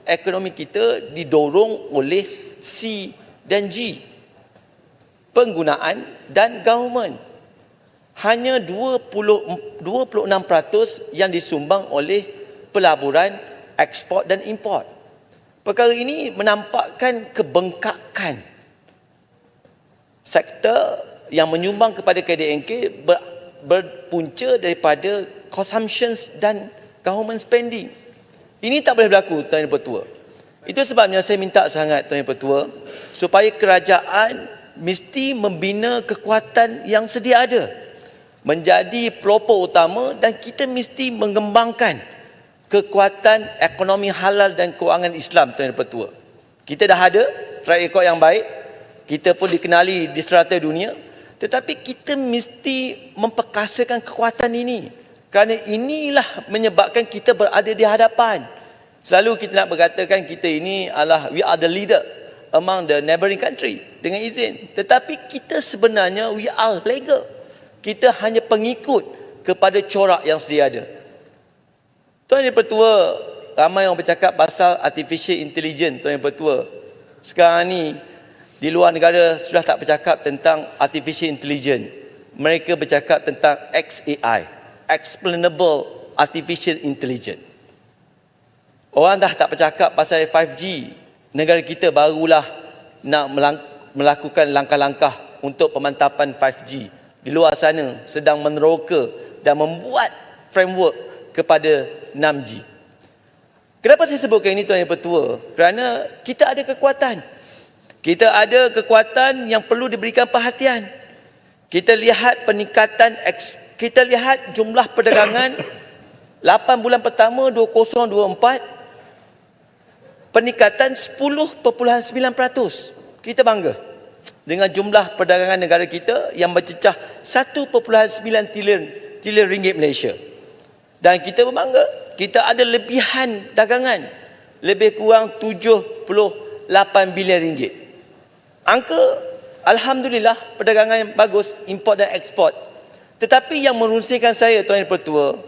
ekonomi kita didorong oleh C dan G, penggunaan dan government. Hanya 26% yang disumbang oleh pelaburan, ekspor dan import. Perkara ini menampakkan kebengkakan sektor yang menyumbang kepada KDNK berpunca daripada consumptions dan government spending. Ini tak boleh berlaku, Tuan Yang Bertua. Itu sebabnya saya minta sangat, Tuan Yang Bertua, supaya kerajaan mesti membina kekuatan yang sedia ada, menjadi pelopor utama, dan kita mesti mengembangkan kekuatan ekonomi halal dan kewangan Islam, Tuan Yang Bertua. Kita dah ada track record yang baik, kita pun dikenali di serata dunia, tetapi kita mesti memperkasakan kekuatan ini, kerana inilah menyebabkan kita berada di hadapan. Selalu kita nak berkatakan kita ini adalah we are the leader among the neighboring country dengan izin, tetapi kita sebenarnya we are legal. Kita hanya pengikut kepada corak yang sedia ada. Tuan Yang Bertua, ramai orang bercakap pasal artificial intelligence, Tuan Yang Bertua. Sekarang ni di luar negara sudah tak bercakap tentang artificial intelligence. Mereka bercakap tentang XAI, explainable artificial intelligence. Orang dah tak bercakap pasal 5G. Negara kita barulah nak melakukan langkah-langkah untuk pemantapan 5G. Di luar sana sedang meneroka dan membuat framework kepada 6G. Kenapa saya sebutkan ini, Tuan Yang Bertua? Kerana kita ada kekuatan. Kita ada kekuatan yang perlu diberikan perhatian. Kita lihat peningkatan, kita lihat jumlah perdagangan 8 bulan pertama 2024 peningkatan 10.9%. Kita bangga dengan jumlah perdagangan negara kita yang bercecah 1.9 trilion ringgit Malaysia. Dan kita berbangga, kita ada lebihan dagangan lebih kurang 78 bilion ringgit. Angka alhamdulillah perdagangan yang bagus, import dan ekspor. Tetapi yang merunsingkan saya, Tuan Yang Pertua,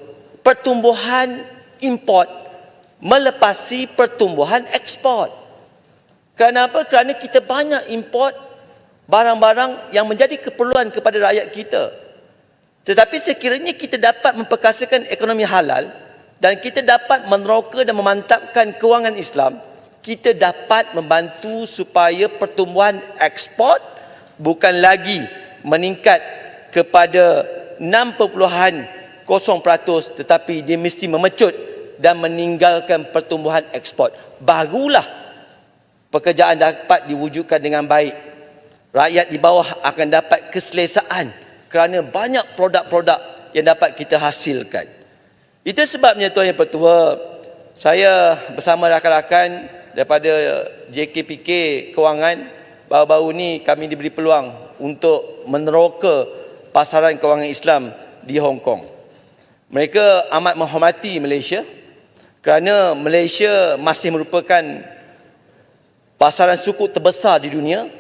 pertumbuhan import melepasi pertumbuhan ekspor. Kerana apa? Kerana kita banyak import barang-barang yang menjadi keperluan kepada rakyat kita. Tetapi sekiranya kita dapat memperkasakan ekonomi halal dan kita dapat meneroka dan memantapkan kewangan Islam, kita dapat membantu supaya pertumbuhan ekspor bukan lagi meningkat kepada 6.0%, tetapi dia mesti memecut dan meninggalkan pertumbuhan ekspor. Barulah pekerjaan dapat diwujudkan dengan baik. Rakyat di bawah akan dapat keselesaan kerana banyak produk-produk yang dapat kita hasilkan. Itu sebabnya, Tuan Yang Pertua, saya bersama rakan-rakan daripada JKPK Kewangan, baru-baru ni kami diberi peluang untuk meneroka pasaran kewangan Islam di Hong Kong. Mereka amat menghormati Malaysia kerana Malaysia masih merupakan pasaran sukuk terbesar di dunia.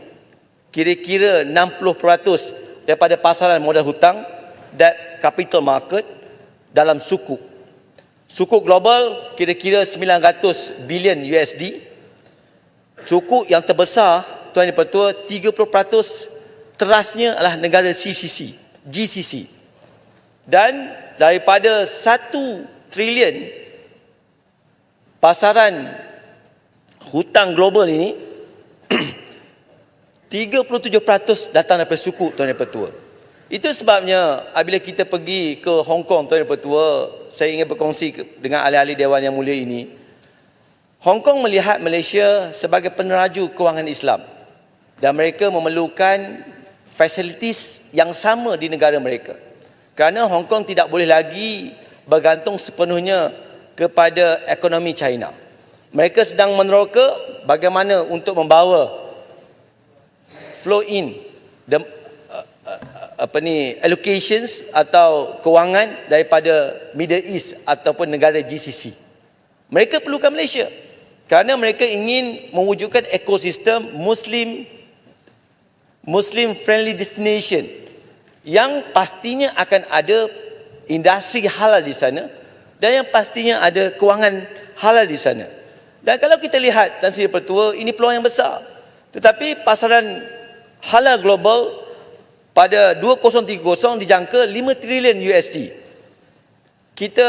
Kira-kira 60% daripada pasaran modal hutang, debt capital market, dalam sukuk. Sukuk global kira-kira 900 bilion USD. Sukuk yang terbesar, Tuan Yang Pertua, 30% terasnya adalah negara GCC. Dan daripada 1 trilion pasaran hutang global ini, 37% datang daripada sukuk, Tuan Yang Pertua. Itu sebabnya apabila kita pergi ke Hong Kong, Tuan Yang Pertua, saya ingin berkongsi dengan ahli-ahli Dewan Yang Mulia ini. Hong Kong melihat Malaysia sebagai peneraju kewangan Islam dan mereka memerlukan fasilitis yang sama di negara mereka. Kerana Hong Kong tidak boleh lagi bergantung sepenuhnya kepada ekonomi China. Mereka sedang meneroka bagaimana untuk membawa flow in allocations atau kewangan daripada Middle East ataupun negara GCC. Mereka perlukan Malaysia kerana mereka ingin mewujudkan ekosistem Muslim friendly destination yang pastinya akan ada industri halal di sana dan yang pastinya ada kewangan halal di sana. Dan kalau kita lihat, Tan Sri Pertua, ini peluang yang besar. Tetapi pasaran halal global pada 2030 dijangka 5 trilion USD. Kita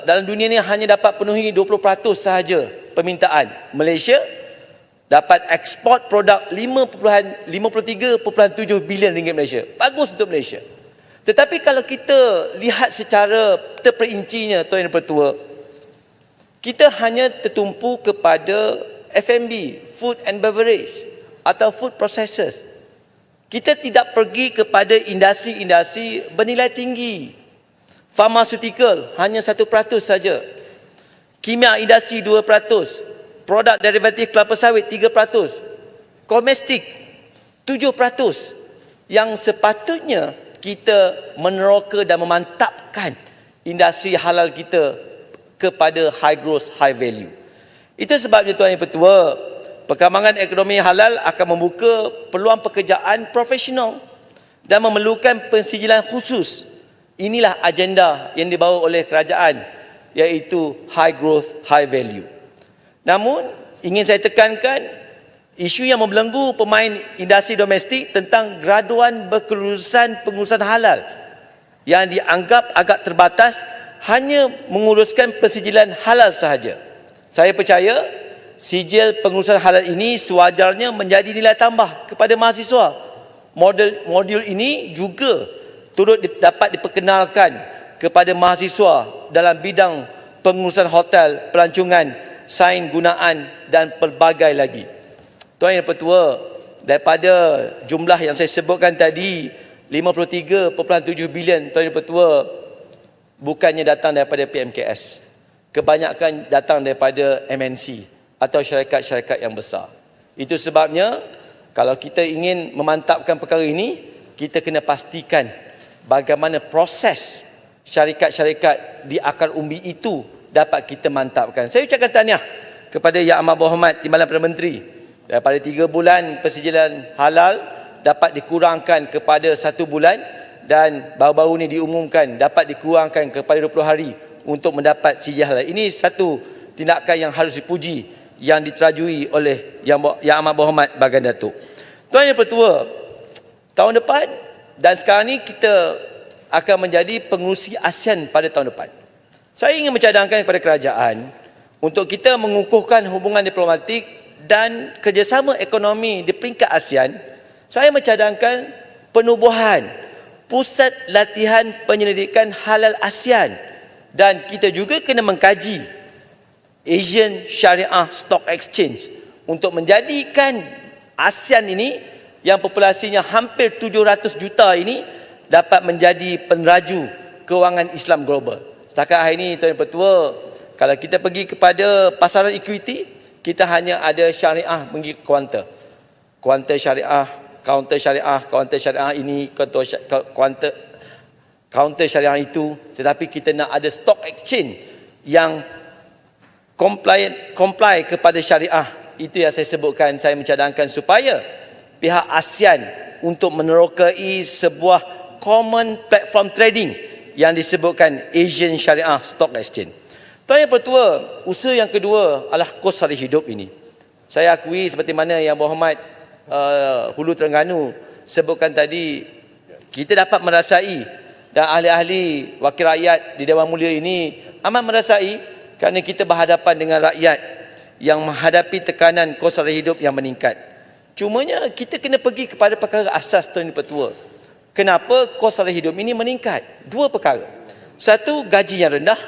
dalam dunia ni hanya dapat penuhi 20% sahaja permintaan. Malaysia dapat ekspor produk 53.7 bilion ringgit Malaysia. Bagus untuk Malaysia. Tetapi kalau kita lihat secara terperincinya, Tuan Yang Pertua, kita hanya tertumpu kepada F&B, food and beverage atau food processors. Kita tidak pergi kepada industri-industri bernilai tinggi. Pharmaceutical hanya 1% saja. Kimia industri 2%. Produk derivatif kelapa sawit 3%. Domestik 7%. Yang sepatutnya kita meneroka dan memantapkan industri halal kita kepada high growth, high value. Itu sebabnya, Tuan Yang Pertua, perkembangan ekonomi halal akan membuka peluang pekerjaan profesional dan memerlukan pensijilan khusus. Inilah agenda yang dibawa oleh kerajaan, iaitu high growth, high value. Namun, ingin saya tekankan, isu yang membelenggu pemain industri domestik tentang graduan berkelulusan pengurusan halal yang dianggap agak terbatas hanya menguruskan pensijilan halal sahaja. Saya percaya sijil pengurusan halal ini sewajarnya menjadi nilai tambah kepada mahasiswa. Modul ini juga turut dapat diperkenalkan kepada mahasiswa dalam bidang pengurusan hotel, pelancongan, sains gunaan dan pelbagai lagi. Tuan Yang Pertua, daripada jumlah yang saya sebutkan tadi, 53.7 bilion, Tuan Yang Pertua, bukannya datang daripada PMKS. Kebanyakan datang daripada MNC. atau syarikat-syarikat yang besar. Itu sebabnya kalau kita ingin memantapkan perkara ini, kita kena pastikan bagaimana proses syarikat-syarikat di akar umbi itu dapat kita mantapkan. Saya ucapkan tahniah kepada Yang Amat Berhormat Timbalan Perdana Menteri. Daripada 3 bulan persijilan halal dapat dikurangkan kepada 1 bulan, dan baru-baru ini diumumkan dapat dikurangkan kepada 20 hari untuk mendapat sijil halal. Ini satu tindakan yang harus dipuji yang diterajui oleh Yang Amat Berhormat Baginda Datuk. Tuan Yang Pertua, tahun depan dan sekarang ni kita akan menjadi pengerusi ASEAN pada tahun depan. Saya ingin mencadangkan kepada kerajaan untuk kita mengukuhkan hubungan diplomatik dan kerjasama ekonomi di peringkat ASEAN. Saya mencadangkan penubuhan pusat latihan penyelidikan halal ASEAN, dan kita juga kena mengkaji Asian Syariah Stock Exchange untuk menjadikan ASEAN ini yang populasinya hampir 700 juta ini dapat menjadi peneraju kewangan Islam global. Setakat hari ini, Tuan Pertua, kalau kita pergi kepada pasaran equity, kita hanya ada syariah mengikut kuanter. Kuanter syariah, kaunter syariah, kaunter syariah ini, kaunter syariah itu. Tetapi kita nak ada stock exchange yang comply kepada syariah. Itu yang saya sebutkan, saya mencadangkan supaya pihak ASEAN untuk menerokai sebuah common platform trading yang disebutkan Asian Syariah Stock Exchange. Tuan Yang Pertua, usaha yang kedua adalah kos sara hidup ini. Saya akui seperti mana Yang Berhormat Hulu Terengganu sebutkan tadi, kita dapat merasai, dan ahli-ahli wakil rakyat di Dewan Mulia ini amat merasai, kerana kita berhadapan dengan rakyat yang menghadapi tekanan kos sara hidup yang meningkat. Cumanya kita kena pergi kepada perkara asas, Tuan Yang Pertua. Kenapa kos sara hidup ini meningkat? 2 perkara. Satu, gaji yang rendah.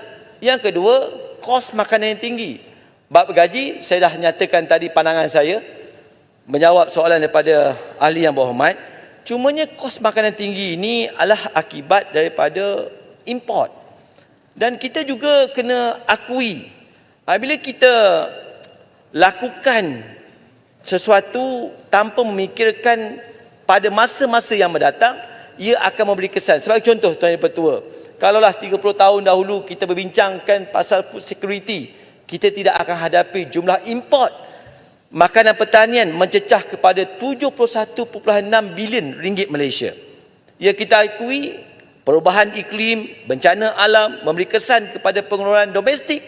Yang kedua, kos makanan yang tinggi. Bab gaji, saya dah nyatakan tadi pandangan saya menjawab soalan daripada ahli Yang Berhormat. Cumanya kos makanan tinggi ini adalah akibat daripada import. Dan kita juga kena akui, bila kita lakukan sesuatu tanpa memikirkan pada masa-masa yang mendatang, ia akan memberi kesan. Sebagai contoh, Tuan Yang Pertua, kalaulah 30 tahun dahulu kita berbincangkan pasal food security, kita tidak akan hadapi jumlah import makanan pertanian mencecah kepada 71.6 bilion ringgit Malaysia. Ya, kita akui perubahan iklim, bencana alam memberi kesan kepada pengeluaran domestik,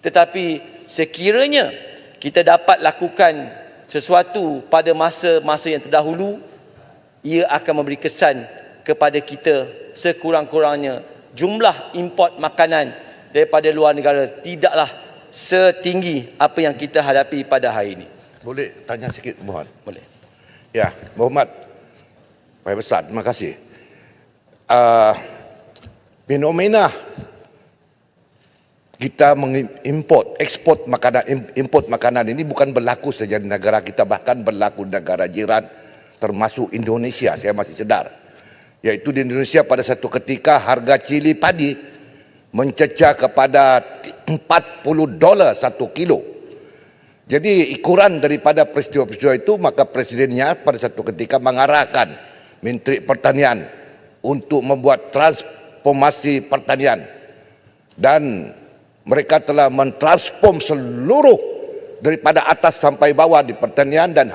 tetapi sekiranya kita dapat lakukan sesuatu pada masa-masa yang terdahulu, ia akan memberi kesan kepada kita. Sekurang-kurangnya jumlah import makanan daripada luar negara tidaklah setinggi apa yang kita hadapi pada hari ini. Boleh tanya sikit, mohon? Boleh. Ya, Berhormat Paya Besar, terima kasih. Fenomena kita ekspor makanan ini bukan berlaku saja di negara kita, bahkan berlaku di negara jiran termasuk Indonesia. Saya masih sedar, yaitu di Indonesia pada satu ketika harga cili padi mencecah kepada $40 1 kilo. Jadi ikuran daripada peristiwa-peristiwa itu, maka presidennya pada satu ketika mengarahkan Menteri Pertanian untuk membuat transformasi pertanian, dan mereka telah mentransform seluruh daripada atas sampai bawah di pertanian. Dan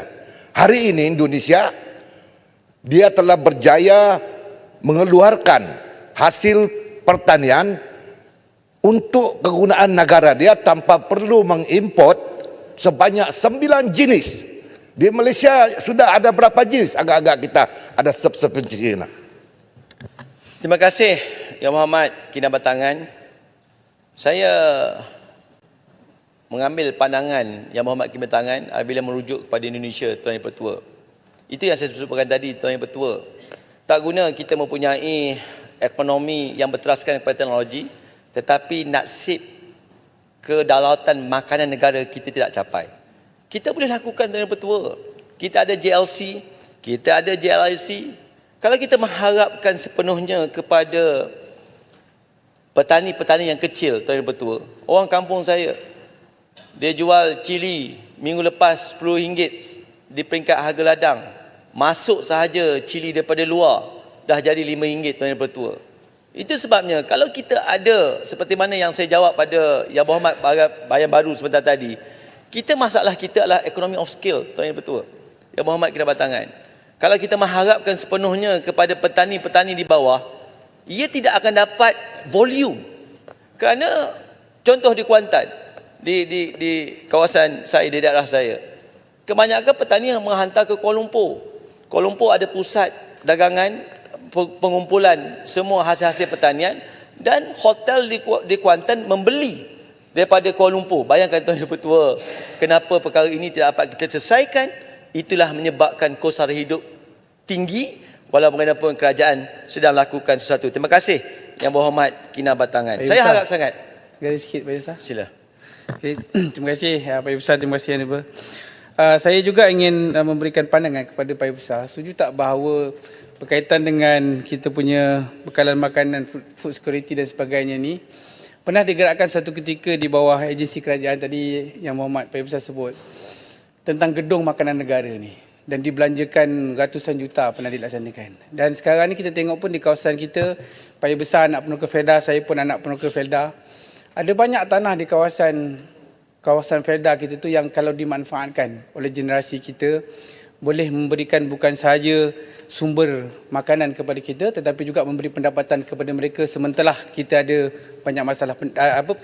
hari ini Indonesia, dia telah berjaya mengeluarkan hasil pertanian untuk kegunaan negara dia tanpa perlu mengimport sebanyak 9 jenis. Di Malaysia sudah ada berapa jenis? Agak-agak kita ada substitusi. Terima kasih Yang Berhormat Kinabatangan. Saya mengambil pandangan Yang Berhormat Kinabatangan apabila merujuk kepada Indonesia, Tuan Yang Pertua. Itu yang saya sebutkan tadi, Tuan Yang Pertua. Tak guna kita mempunyai ekonomi yang berteraskan kepada teknologi, tetapi nasib kedaulatan makanan negara kita tidak capai. Kita boleh lakukan, Tuan Yang Pertua. Kita ada JLC, kita ada JLIC. Kalau kita mengharapkan sepenuhnya kepada petani-petani yang kecil, Tuan Yang Pertua, orang kampung saya, Dia jual cili minggu lepas RM10 di peringkat harga ladang. Masuk sahaja cili daripada luar dah jadi RM5 Tuan Yang Bertua. Itu sebabnya kalau kita ada seperti mana yang saya jawab pada Yang Berhormat Bayan Baru sebentar tadi, masalah kita adalah economy of scale Tuan Yang Bertua, Yang Berhormat Kedabatangan. Kalau kita mengharapkan sepenuhnya kepada petani-petani di bawah, ia tidak akan dapat volume. Kerana contoh di Kuantan, di kawasan saya, di daerah saya, kebanyakan petani yang menghantar ke Kuala Lumpur. Kuala Lumpur ada pusat dagangan, pengumpulan semua hasil-hasil pertanian, dan hotel di Kuantan membeli daripada Kuala Lumpur. Bayangkan Tuan Yang Bertua, kenapa perkara ini tidak dapat kita selesaikan. Itulah menyebabkan kos sara hidup tinggi walaupun bagaimanapun kerajaan sedang lakukan sesuatu. Terima kasih Yang Berhormat Kinabatangan. Saya harap sangat. Garis sikit Pak Besar. Sila. Okay. Terima kasih Pak Besar, terima kasih Yang Diba. Saya juga ingin memberikan pandangan kepada Pak Besar. Setuju tak bahawa berkaitan dengan kita punya bekalan makanan, food security dan sebagainya ni, pernah digerakkan satu ketika di bawah agensi kerajaan tadi yang Muhammad Pak Besar sebut, tentang gedung makanan negara ni, dan dibelanjakan ratusan juta pernah dilaksanakan. Dan sekarang ni kita tengok pun di kawasan kita, Pak Besar anak penuka Felda, saya pun anak penuka Felda, ada banyak tanah di kawasan Felda kita tu yang kalau dimanfaatkan oleh generasi kita, boleh memberikan bukan sahaja sumber makanan kepada kita, tetapi juga memberi pendapatan kepada mereka, sementara kita ada banyak masalah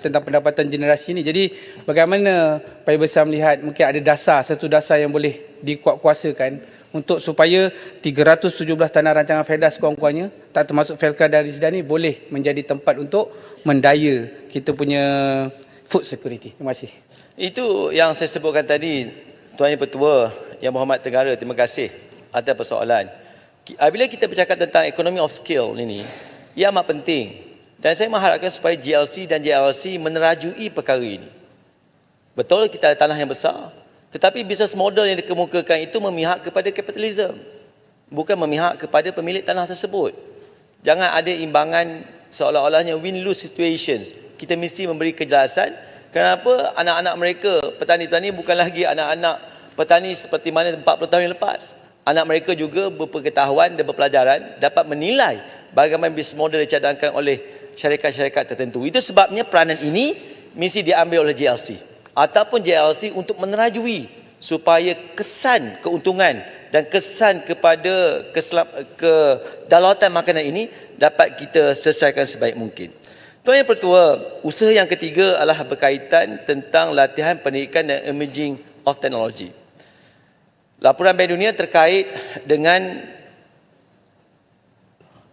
tentang pendapatan generasi ini. Jadi bagaimana Pak Besar melihat mungkin ada satu dasar yang boleh dikuatkuasakan untuk supaya 317 tanah rancangan Felda sekurang-kurangnya, tak termasuk Felka dan Risdani, boleh menjadi tempat untuk mendaya kita punya food security. Terima kasih. Itu yang saya sebutkan tadi, Tuan Yang Bertua, Yang Berhormat Tenggara, terima kasih atas persoalan. Bila kita bercakap tentang economy of scale ini, ia amat penting. Dan saya mengharapkan supaya GLC dan JLC menerajui perkara ini. Betul kita ada tanah yang besar, tetapi business model yang dikemukakan itu memihak kepada kapitalisme, bukan memihak kepada pemilik tanah tersebut. Jangan ada imbangan seolah-olahnya win-lose situations. Kita mesti memberi kejelasan kenapa anak-anak mereka, petani-petani bukan lagi anak-anak petani seperti mana 40 tahun yang lepas. Anak mereka juga berpengetahuan dan berpelajaran, dapat menilai bagaimana bisnes model dicadangkan oleh syarikat-syarikat tertentu. Itu sebabnya peranan ini mesti diambil oleh JLC ataupun JLC untuk menerajui supaya kesan keuntungan dan kesan kepada kedaulatan makanan ini dapat kita selesaikan sebaik mungkin. Tuan Yang Bertua, usaha yang ketiga adalah berkaitan tentang latihan pendidikan dan emerging of technology. Laporan Bank Dunia terkait dengan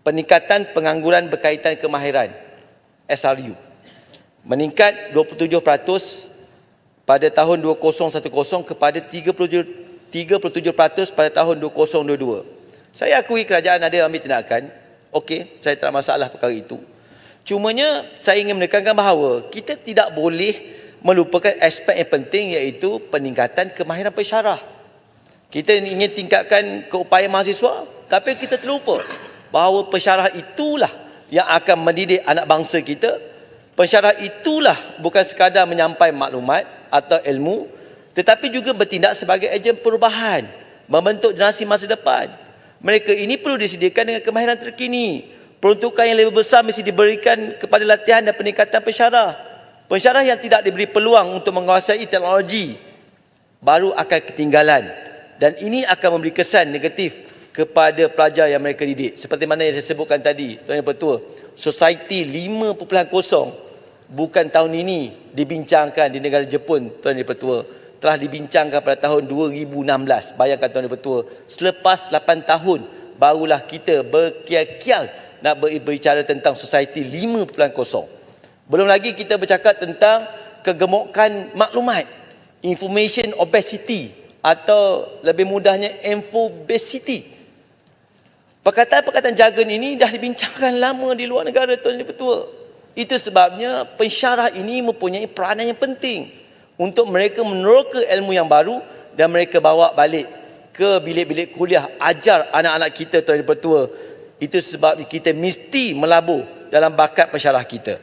peningkatan pengangguran berkaitan kemahiran SRU meningkat 27% pada tahun 2010 kepada 37% pada tahun 2022. Saya akui kerajaan ada ambil tindakan. Okey, saya tak ada masalah perkara itu. Cumanya saya ingin menekankan bahawa kita tidak boleh melupakan aspek yang penting, iaitu peningkatan kemahiran pensyarah. Kita ingin tingkatkan keupayaan mahasiswa, tapi kita terlupa bahawa pensyarah itulah yang akan mendidik anak bangsa kita. Pensyarah itulah bukan sekadar menyampaikan maklumat atau ilmu, tetapi juga bertindak sebagai ejen perubahan, membentuk generasi masa depan. Mereka ini perlu disediakan dengan kemahiran terkini. Peruntukan yang lebih besar mesti diberikan kepada latihan dan peningkatan pensyarah. Pensyarah yang tidak diberi peluang untuk menguasai teknologi baru akan ketinggalan. Dan ini akan memberi kesan negatif kepada pelajar yang mereka didik. Seperti mana yang saya sebutkan tadi, Tuan Yang Bertua, Society 5.0 bukan tahun ini dibincangkan di negara Jepun, Tuan Yang Bertua. Telah dibincangkan pada tahun 2016. Bayangkan Tuan Yang Bertua, selepas 8 tahun barulah kita berkial-kial nak berbicara tentang Society 5.0. Belum lagi kita bercakap tentang kegemukan maklumat, information obesity, atau lebih mudahnya infobesity. Perkataan-perkataan jargon ini dah dibincangkan lama di luar negara, Tuan Yang Bertua. Itu sebabnya pensyarah ini mempunyai peranan yang penting untuk mereka meneroka ilmu yang baru dan mereka bawa balik ke bilik-bilik kuliah, ajar anak-anak kita, Tuan Yang Bertua. Itu sebab kita mesti melabur dalam bakat pensyarah kita.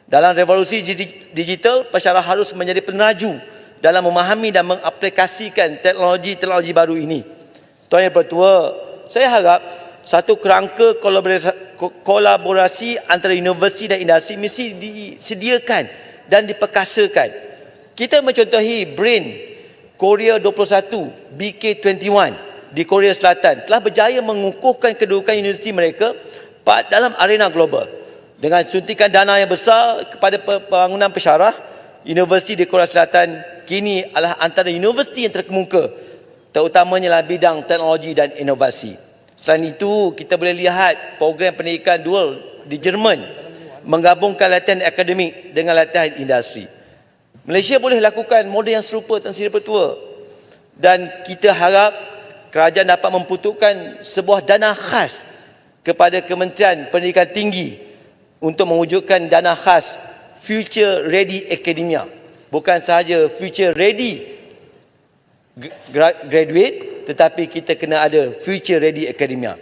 Dalam revolusi digital, pensyarah harus menjadi peneraju dalam memahami dan mengaplikasikan teknologi-teknologi baru ini. Tuan Yang Pertua, saya harap satu kerangka kolaborasi antara universiti dan industri mesti disediakan dan diperkasakan. Kita mencontohi BRAIN Korea 21, BK21 di Korea Selatan telah berjaya mengukuhkan kedudukan universiti mereka dalam arena global. Dengan suntikan dana yang besar kepada pembangunan pensyarah, universiti di Korea Selatan kini adalah antara universiti yang terkemuka, terutamanya dalam bidang teknologi dan inovasi. Selain itu, kita boleh lihat program pendidikan dual di Jerman menggabungkan latihan akademik dengan latihan industri. Malaysia boleh lakukan model yang serupa, Tan Sri Pertua, dan kita harap kerajaan dapat memperuntukkan sebuah dana khas kepada Kementerian Pendidikan Tinggi untuk mewujudkan dana khas Future Ready Academia. Bukan sahaja Future Ready Graduate, tetapi kita kena ada Future Ready Academia.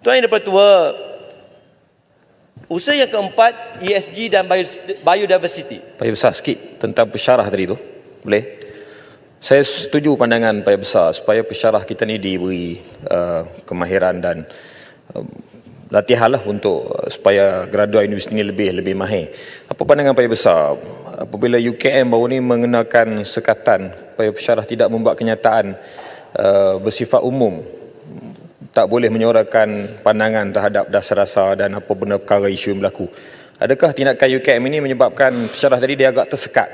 Tuan Yang Dipertua, usaha yang keempat, ESG dan biodiversity. Paya besar sikit tentang pensyarah tadi tu. Boleh? Saya setuju pandangan Paya besar supaya pensyarah kita ni diberi kemahiran dan latihanlah untuk supaya graduate universiti ini lebih mahir. Apa pandangan Paya besar apabila UKM baru ni mengenakan sekatan supaya pensyarah tidak membuat kenyataan bersifat umum, tak boleh menyuarakan pandangan terhadap dasar-dasar dan apa benda perkara isu yang berlaku. Adakah tindakan UKM ini menyebabkan pensyarah tadi dia agak tersekat?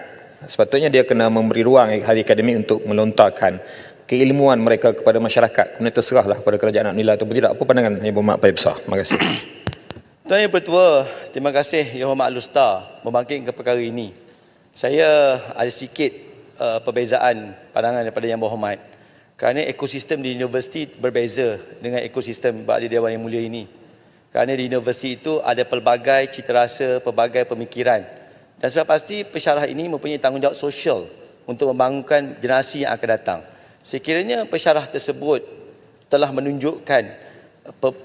Sepatutnya dia kena memberi ruang hari akademik untuk melontarkan keilmuan mereka kepada masyarakat. Kemudian terserahlah kepada kerajaan nak nilai atau tidak. Apa pandangan Yang Berhormat Paya Besar? Terima kasih. Tuan Yang Pertua, terima kasih Yang Hormat Alustar membangkitkan perkara ini. Saya ada sikit perbezaan pandangan daripada Yang Berhormat. Kerana ekosistem di universiti berbeza dengan ekosistem Ahli Dewan Yang Mulia ini. Kerana di universiti itu ada pelbagai cita rasa, pelbagai pemikiran. Dan sudah pasti pensyarah ini mempunyai tanggungjawab sosial untuk membangunkan generasi yang akan datang. Sekiranya pensyarah tersebut telah menunjukkan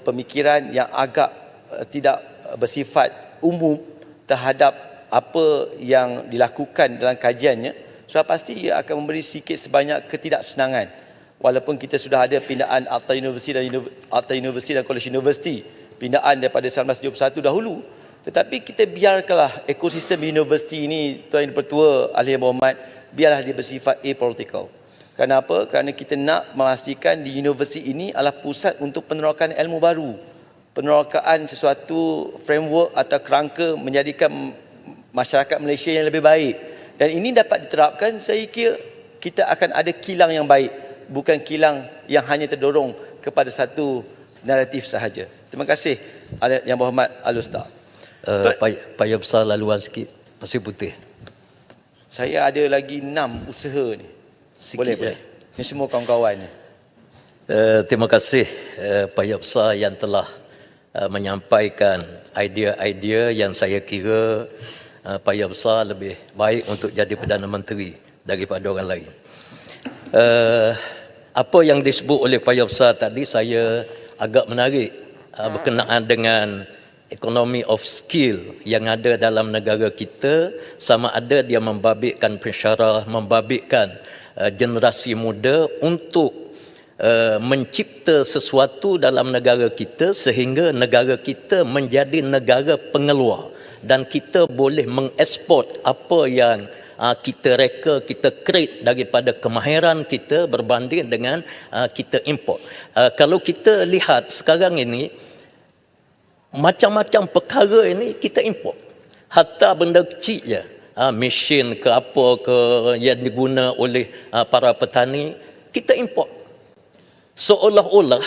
pemikiran yang agak tidak bersifat umum terhadap apa yang dilakukan dalam kajiannya, sudah pasti ia akan memberi sikit sebanyak ketidaksenangan. Walaupun kita sudah ada pindaan Akta Universiti dan Kolej Universiti, pindaan daripada 1971 dahulu, tetapi kita biarkanlah ekosistem universiti ini, Tuan Yang Pertua, Ahli Yang Berhormat, biarlah dia bersifat apolitical. Kenapa? Kerana kita nak memastikan di universiti ini adalah pusat untuk penerokan ilmu baru, penerokaan sesuatu framework atau kerangka menjadikan masyarakat Malaysia yang lebih baik. Dan ini dapat diterapkan, saya kira kita akan ada kilang yang baik, bukan kilang yang hanya terdorong kepada satu naratif sahaja. Terima kasih Yang Berhormat Alustar. Paya besar laluan sikit, pasir putih. Saya ada lagi 6 usaha ni. Boleh. Ini semua kawan-kawan ni. Terima kasih Paya besar yang telah menyampaikan idea-idea yang saya kira Paya besar lebih baik untuk jadi Perdana Menteri daripada orang lain. Apa yang disebut oleh Paya besar tadi saya agak menarik berkenaan dengan economy of skill yang ada dalam negara kita, sama ada dia membabitkan pensyarah, membabitkan generasi muda untuk mencipta sesuatu dalam negara kita sehingga negara kita menjadi negara pengeluar dan kita boleh mengeksport apa yang kita reka, kita create daripada kemahiran kita berbanding dengan kita import. Kalau kita lihat sekarang ini, macam-macam perkara ini kita import. Hatta benda kecil je, mesin ke apa ke yang diguna oleh para petani, kita import. Seolah-olah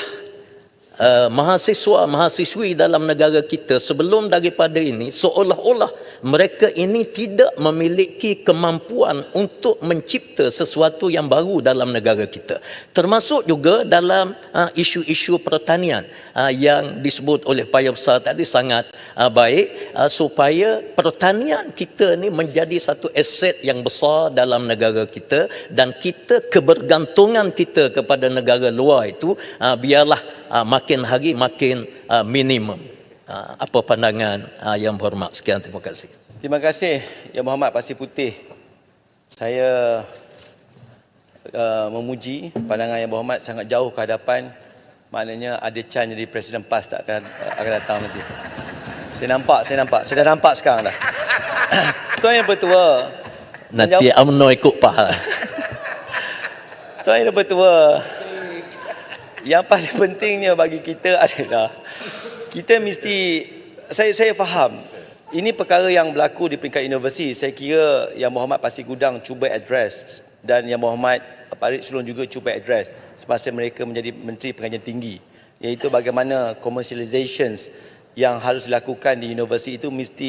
mahasiswa-mahasiswi dalam negara kita sebelum daripada ini, seolah-olah mereka ini tidak memiliki kemampuan untuk mencipta sesuatu yang baru dalam negara kita. Termasuk juga dalam isu-isu pertanian yang disebut oleh Paya besar tadi sangat baik, supaya pertanian kita ni menjadi satu aset yang besar dalam negara kita, dan kita kebergantungan kita kepada negara luar itu biarlah makin hari makin minimum. Apa pandangan Yang Berhormat? Sekian, terima kasih. Terima kasih Yang Berhormat Pasir Putih. Saya memuji pandangan Yang Berhormat sangat jauh ke hadapan, maknanya ada chance jadi Presiden PAS tak akan datang nanti. Saya dah nampak sekarang dah. Tuan Yang Bertua, Nanti UMNO ikut PAS. Tuan Yang Bertua, yang paling pentingnya bagi kita adalah kita mesti, saya faham ini perkara yang berlaku di peringkat universiti. Saya kira Yang Berhormat Pasir Gudang cuba address dan Yang Berhormat Parit Sulong juga cuba address semasa mereka menjadi Menteri Pengajian Tinggi, iaitu bagaimana commercializations yang harus dilakukan di universiti itu mesti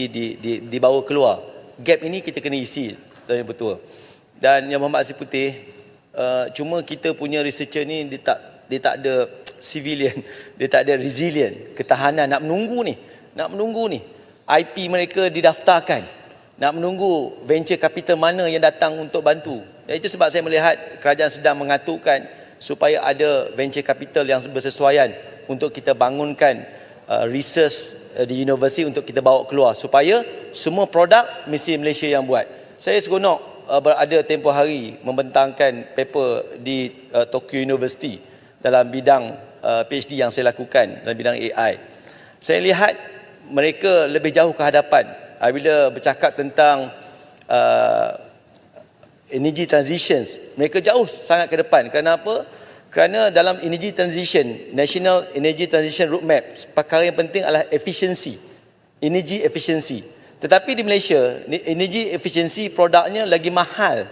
dibawa keluar. Gap ini kita kena isi, Tuan Yang Bertua. Dan Yang Berhormat Asri Putih, cuma kita punya researcher ni dia tak ada civilian, dia tak ada resilient, ketahanan nak menunggu ni. IP mereka didaftarkan, nak menunggu venture capital mana yang datang untuk bantu. Dan itu sebab saya melihat kerajaan sedang mengaturkan supaya ada venture capital yang bersesuaian untuk kita bangunkan research di universiti untuk kita bawa keluar supaya semua produk mesti Malaysia yang buat. Saya seronok berada tempoh hari membentangkan paper di Tokyo University dalam bidang PhD yang saya lakukan dalam bidang AI. Saya lihat mereka lebih jauh ke hadapan bila bercakap tentang energy transitions. Mereka jauh sangat ke depan. Kerana apa? Kerana dalam energy transition, National Energy Transition Roadmap, perkara yang penting adalah efisiensi, energy efficiency. Tetapi di Malaysia, energy efficiency produknya lagi mahal.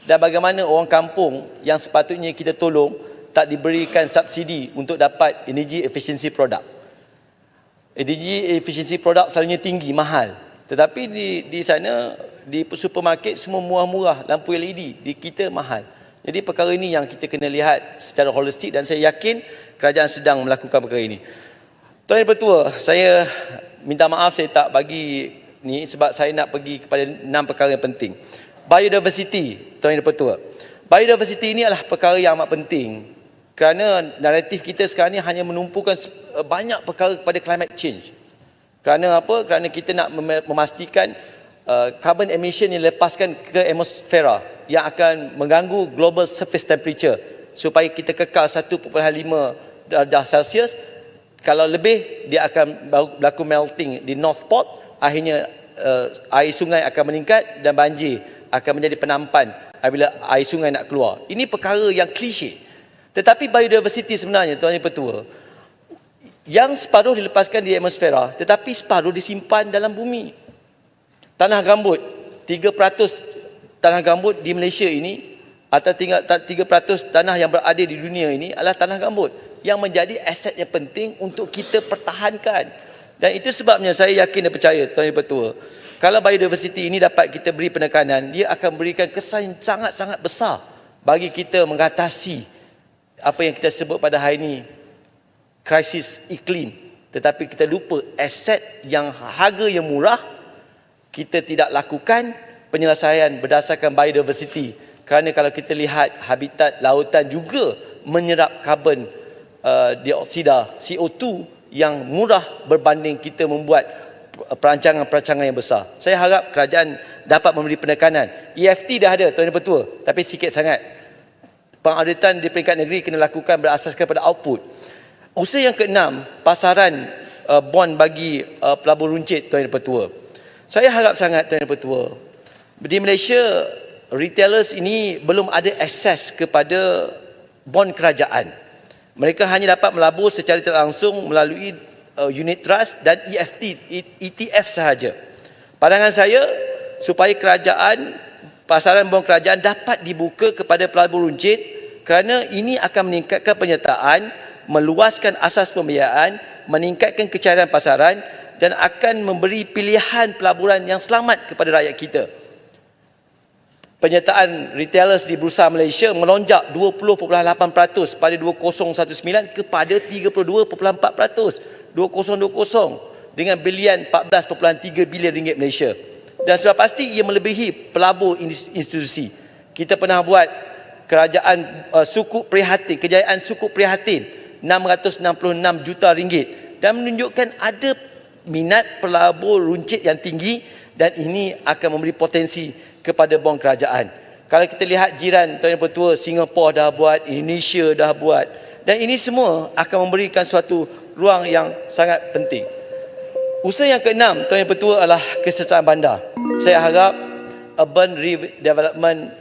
Dan bagaimana orang kampung yang sepatutnya kita tolong tak diberikan subsidi untuk dapat energy efficiency produk. Energy efficiency produk selalunya tinggi, mahal. Tetapi di sana, di supermarket semua murah-murah, lampu LED, di kita mahal. Jadi perkara ini yang kita kena lihat secara holistik dan saya yakin kerajaan sedang melakukan perkara ini. Tuan Yang Bertua, saya minta maaf saya tak bagi ni sebab saya nak pergi kepada 6 perkara yang penting. Biodiversity, Tuan Yang Bertua. Biodiversity ini adalah perkara yang amat penting kerana naratif kita sekarang ni hanya menumpukan banyak perkara kepada climate change. Kerana apa? Kerana kita nak memastikan carbon emission yang dilepaskan ke atmosfera yang akan mengganggu global surface temperature supaya kita kekal 1.5 darjah Celsius. Kalau lebih, dia akan berlaku melting di North Port. Akhirnya air sungai akan meningkat dan banjir akan menjadi penampan apabila air sungai nak keluar. Ini perkara yang klise. Tetapi biodiversity sebenarnya, Tuan Yang Bertua, yang separuh dilepaskan di atmosfera, tetapi separuh disimpan dalam bumi. Tanah gambut, 3% tanah gambut di Malaysia ini, atau 3% tanah yang berada di dunia ini adalah tanah gambut yang menjadi aset yang penting untuk kita pertahankan. Dan itu sebabnya saya yakin dan percaya, Tuan Yang Bertua, kalau biodiversity ini dapat kita beri penekanan, dia akan berikan kesan sangat-sangat besar bagi kita mengatasi apa yang kita sebut pada hari ini krisis iklim. Tetapi kita lupa aset yang harga yang murah, kita tidak lakukan penyelesaian berdasarkan biodiversity. Kerana kalau kita lihat habitat lautan juga menyerap karbon dioksida CO2 yang murah berbanding kita membuat perancangan-perancangan yang besar. Saya harap kerajaan dapat memberi penekanan. EFT dah ada, Tuan Yang Bertua, tapi sikit sangat. Pengauditan di peringkat negeri kena lakukan berasaskan pada output. Usaha yang keenam, pasaran bond bagi pelabur runcit, Tuan Yang Bertua. Saya harap sangat, Tuan Yang Bertua, di Malaysia, retailers ini belum ada akses kepada bond kerajaan. Mereka hanya dapat melabur secara tidak langsung melalui unit trust dan EFT, ETF sahaja. Pandangan saya, supaya pasaran bond kerajaan dapat dibuka kepada pelabur runcit kerana ini akan meningkatkan penyertaan, meluaskan asas pembiayaan, meningkatkan kecairan pasaran dan akan memberi pilihan pelaburan yang selamat kepada rakyat kita. Penyertaan retailers di Bursa Malaysia melonjak 20.8% pada 2019 kepada 32.4% 2020 dengan bilion 14.3 bilion ringgit Malaysia. Dan sudah pasti ia melebihi pelabur institusi. Kita pernah buat kerajaan Sukuk Prihatin, kejayaan Sukuk Prihatin 666 juta ringgit dan menunjukkan ada minat pelabur runcit yang tinggi dan ini akan memberi potensi kepada bond kerajaan. Kalau kita lihat jiran Tuan Yang Pertua, Singapura dah buat, Indonesia dah buat, dan ini semua akan memberikan suatu ruang yang sangat penting. Usaha yang keenam Tuan Yang Pertua adalah kesetaraan bandar. Saya harap Urban Redevelopment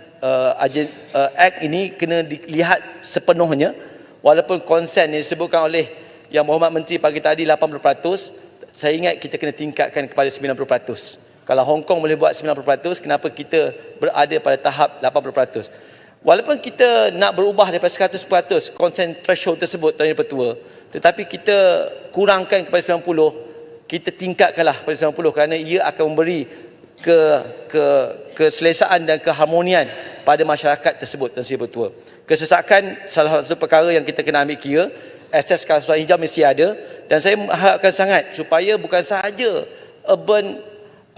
Act ini kena dilihat sepenuhnya, walaupun konsen yang disebutkan oleh Yang Berhormat Menteri pagi tadi 80%, saya ingat kita kena tingkatkan kepada 90%. Kalau Hong Kong boleh buat 90%, kenapa kita berada pada tahap 80%? Walaupun kita nak berubah daripada 100% consent threshold tersebut Tuan Yang Pertua, tetapi kita kurangkan kepada 90%, kita tingkatkanlah kepada 90% kerana ia akan memberi keselesaan dan keharmonian pada masyarakat tersebut Tuan Yang Pertua. Kesesakan salah satu perkara yang kita kena ambil kira, akses kawasan hijau mesti ada, dan saya mengharapkan sangat supaya bukan sahaja urban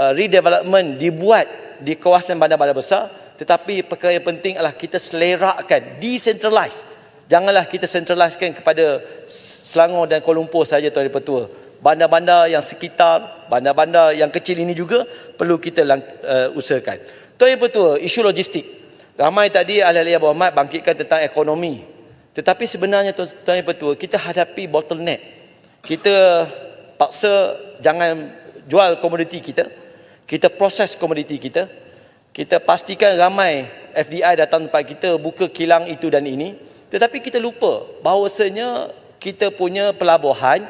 redevelopment dibuat di kawasan bandar-bandar besar, tetapi perkara yang penting adalah kita selerakan, decentralize. Janganlah kita centralizekan kepada Selangor dan Kuala Lumpur saja Tuan Yang Pertua. Bandar-bandar yang sekitar, bandar-bandar yang kecil ini juga perlu kita usahakan. Tuan Yang Pertua, isu logistik. Ramai tadi ahli-ahli yang berhormat bangkitkan tentang ekonomi. Tetapi sebenarnya Tuan Yang Pertua, kita hadapi bottleneck. Kita paksa jangan jual komoditi kita. Kita proses komoditi kita. Kita pastikan ramai FDI datang tempat kita, buka kilang itu dan ini. Tetapi kita lupa bahawasanya kita punya pelabuhan,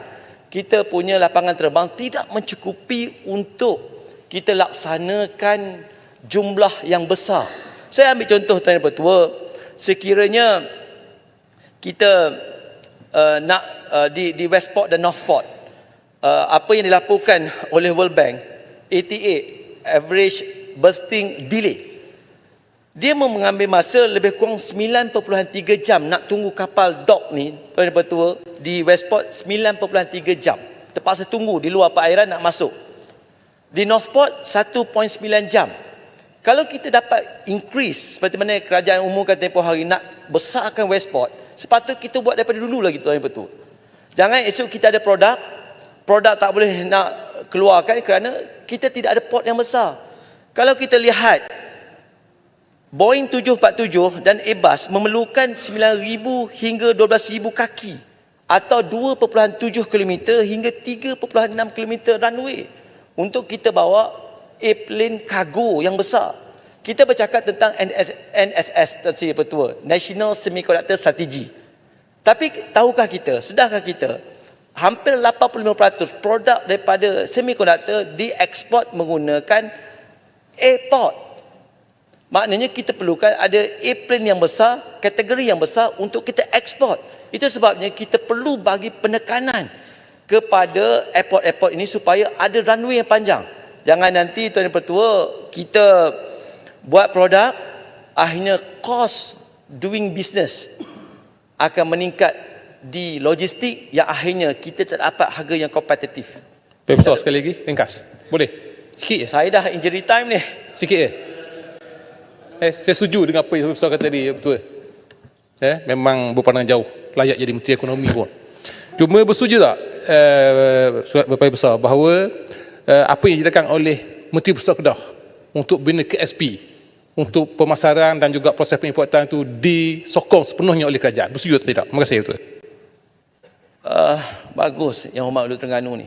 kita punya lapangan terbang tidak mencukupi untuk kita laksanakan jumlah yang besar. Saya ambil contoh Tuan Yang Pertua, sekiranya kita nak di Westport dan Northport, apa yang dilaporkan oleh World Bank, 88 average berthing delay, dia mengambil masa lebih kurang 9.3 jam nak tunggu kapal dock ni Tuan Yang Pertua di Westport. 9.3 jam terpaksa tunggu di luar perairan nak masuk. Di Northport 1.9 jam. Kalau kita dapat increase seperti mana kerajaan umumkan tempoh hari nak besarkan Westport, sepatutnya kita buat daripada dulu lagi Tuan Yang Pertua. Jangan esok kita ada produk tak boleh nak keluarkan kerana kita tidak ada port yang besar. Kalau kita lihat Boeing 747 dan Airbus memerlukan 9,000 hingga 12,000 kaki atau 2.7 km hingga 3.6 km runway untuk kita bawa airplane kargo yang besar. Kita bercakap tentang NSS Tuan Yang Pertua, National Semiconductor Strategy. Tapi tahukah kita, sedarkah kita, hampir 85% produk daripada semiconductor diekspor menggunakan airport. Maknanya kita perlukan ada airplane yang besar, kategori yang besar untuk kita ekspor. Itu sebabnya kita perlu bagi penekanan kepada airport-airport ini supaya ada runway yang panjang. Jangan nanti Tuan Yang Pertua kita buat produk, akhirnya cost doing business akan meningkat di logistik yang akhirnya kita tak dapat harga yang kompetitif. Profesor sekali lagi, ringkas. Boleh? Sikit je. Saya dah injury time ni. Sikit je. Saya setuju dengan apa yang Profesor kata tadi, betul. Memang berpandang jauh, layak jadi Menteri Ekonomi pun. Cuma bersetuju tak Surat Bapak Besar bahawa apa yang dilakukan oleh Menteri Besar Kedah untuk bina KSP, untuk pemasaran dan juga proses pengimportan itu disokong sepenuhnya oleh kerajaan. Bersetuju atau tidak? Terima kasih, betul. Bagus Yang Hormat Luhut Terengganu ni.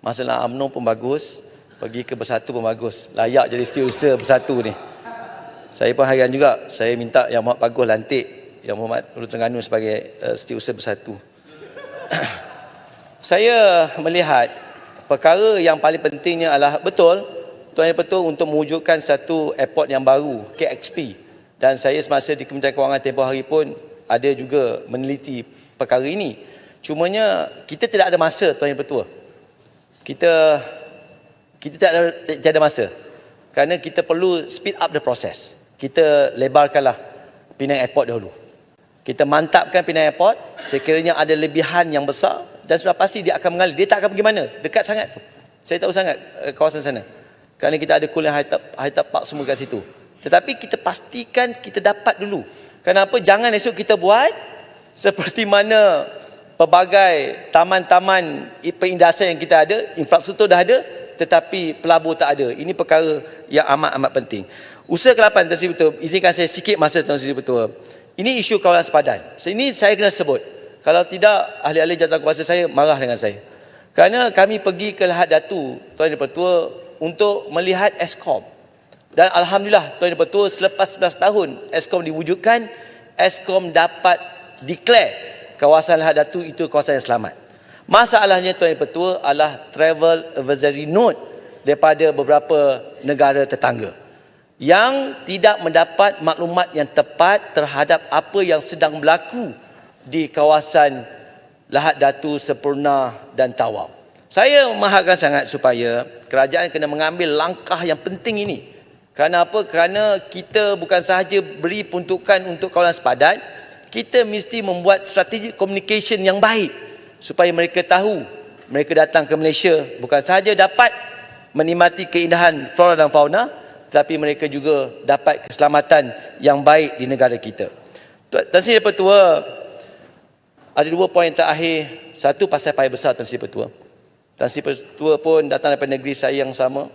Masalah UMNO pun bagus, pergi ke Bersatu pun bagus. Layak jadi setiausaha Bersatu ni. Saya pun harian juga, saya minta Yang Hormat bagus lantik Yang Hormat Luhut Terengganu sebagai setiausaha Bersatu. Saya melihat perkara yang paling pentingnya adalah betul Tuan Yang Pertua untuk mewujudkan satu airport yang baru, KXP. Dan saya semasa di Kementerian Kewangan tempoh hari pun ada juga meneliti perkara ini. Cumanya kita tidak ada masa Tuan Yang Pertua. Kita tidak ada masa. Kerana kita perlu speed up the process. Kita lebarkanlah Penang Airport dahulu. Kita mantapkan Penang Airport, sekiranya ada lebihan yang besar dan sudah pasti dia akan mengalir. Dia tak akan pergi mana? Dekat sangat tu. Saya tahu sangat kawasan sana. Kerana kita ada Kuala High Top Park semua kat situ. Tetapi kita pastikan kita dapat dulu. Kenapa? Jangan esok kita buat seperti mana pelbagai taman-taman perindustrian yang kita ada, infrastruktur dah ada, tetapi pelabur tak ada. Ini perkara yang amat-amat penting. Usaha ke-8 Tan Sri Betul, izinkan saya sikit masa Tan Sri Betul. Ini isu kawalan sepadan. Ini saya kena sebut. Kalau tidak, ahli-ahli jawatan kuasa saya marah dengan saya. Kerana kami pergi ke Lahad Datu, Tuan Yang Dipertua, untuk melihat Eskom. Dan Alhamdulillah, Tuan Yang Dipertua, selepas 11 tahun Eskom diwujudkan, Eskom dapat declare kawasan Lahad Datu itu kawasan yang selamat. Masalahnya Tuan Yang Dipertua adalah travel advisory note daripada beberapa negara tetangga yang tidak mendapat maklumat yang tepat terhadap apa yang sedang berlaku di kawasan Lahad Datu, Sepurna dan Tawau. Saya mengharapkan sangat supaya kerajaan kena mengambil langkah yang penting ini. Kerana apa? Kerana kita bukan sahaja beri peruntukan untuk kawalan sepadan, kita mesti membuat strategi communication yang baik supaya mereka tahu mereka datang ke Malaysia bukan sahaja dapat menikmati keindahan flora dan fauna, tetapi mereka juga dapat keselamatan yang baik di negara kita. Tan Sri Pertua, ada 2 poin terakhir. Satu pasal payah besar Tan Sri Pertua. Tan Sri Pertua pun datang daripada negeri saya yang sama.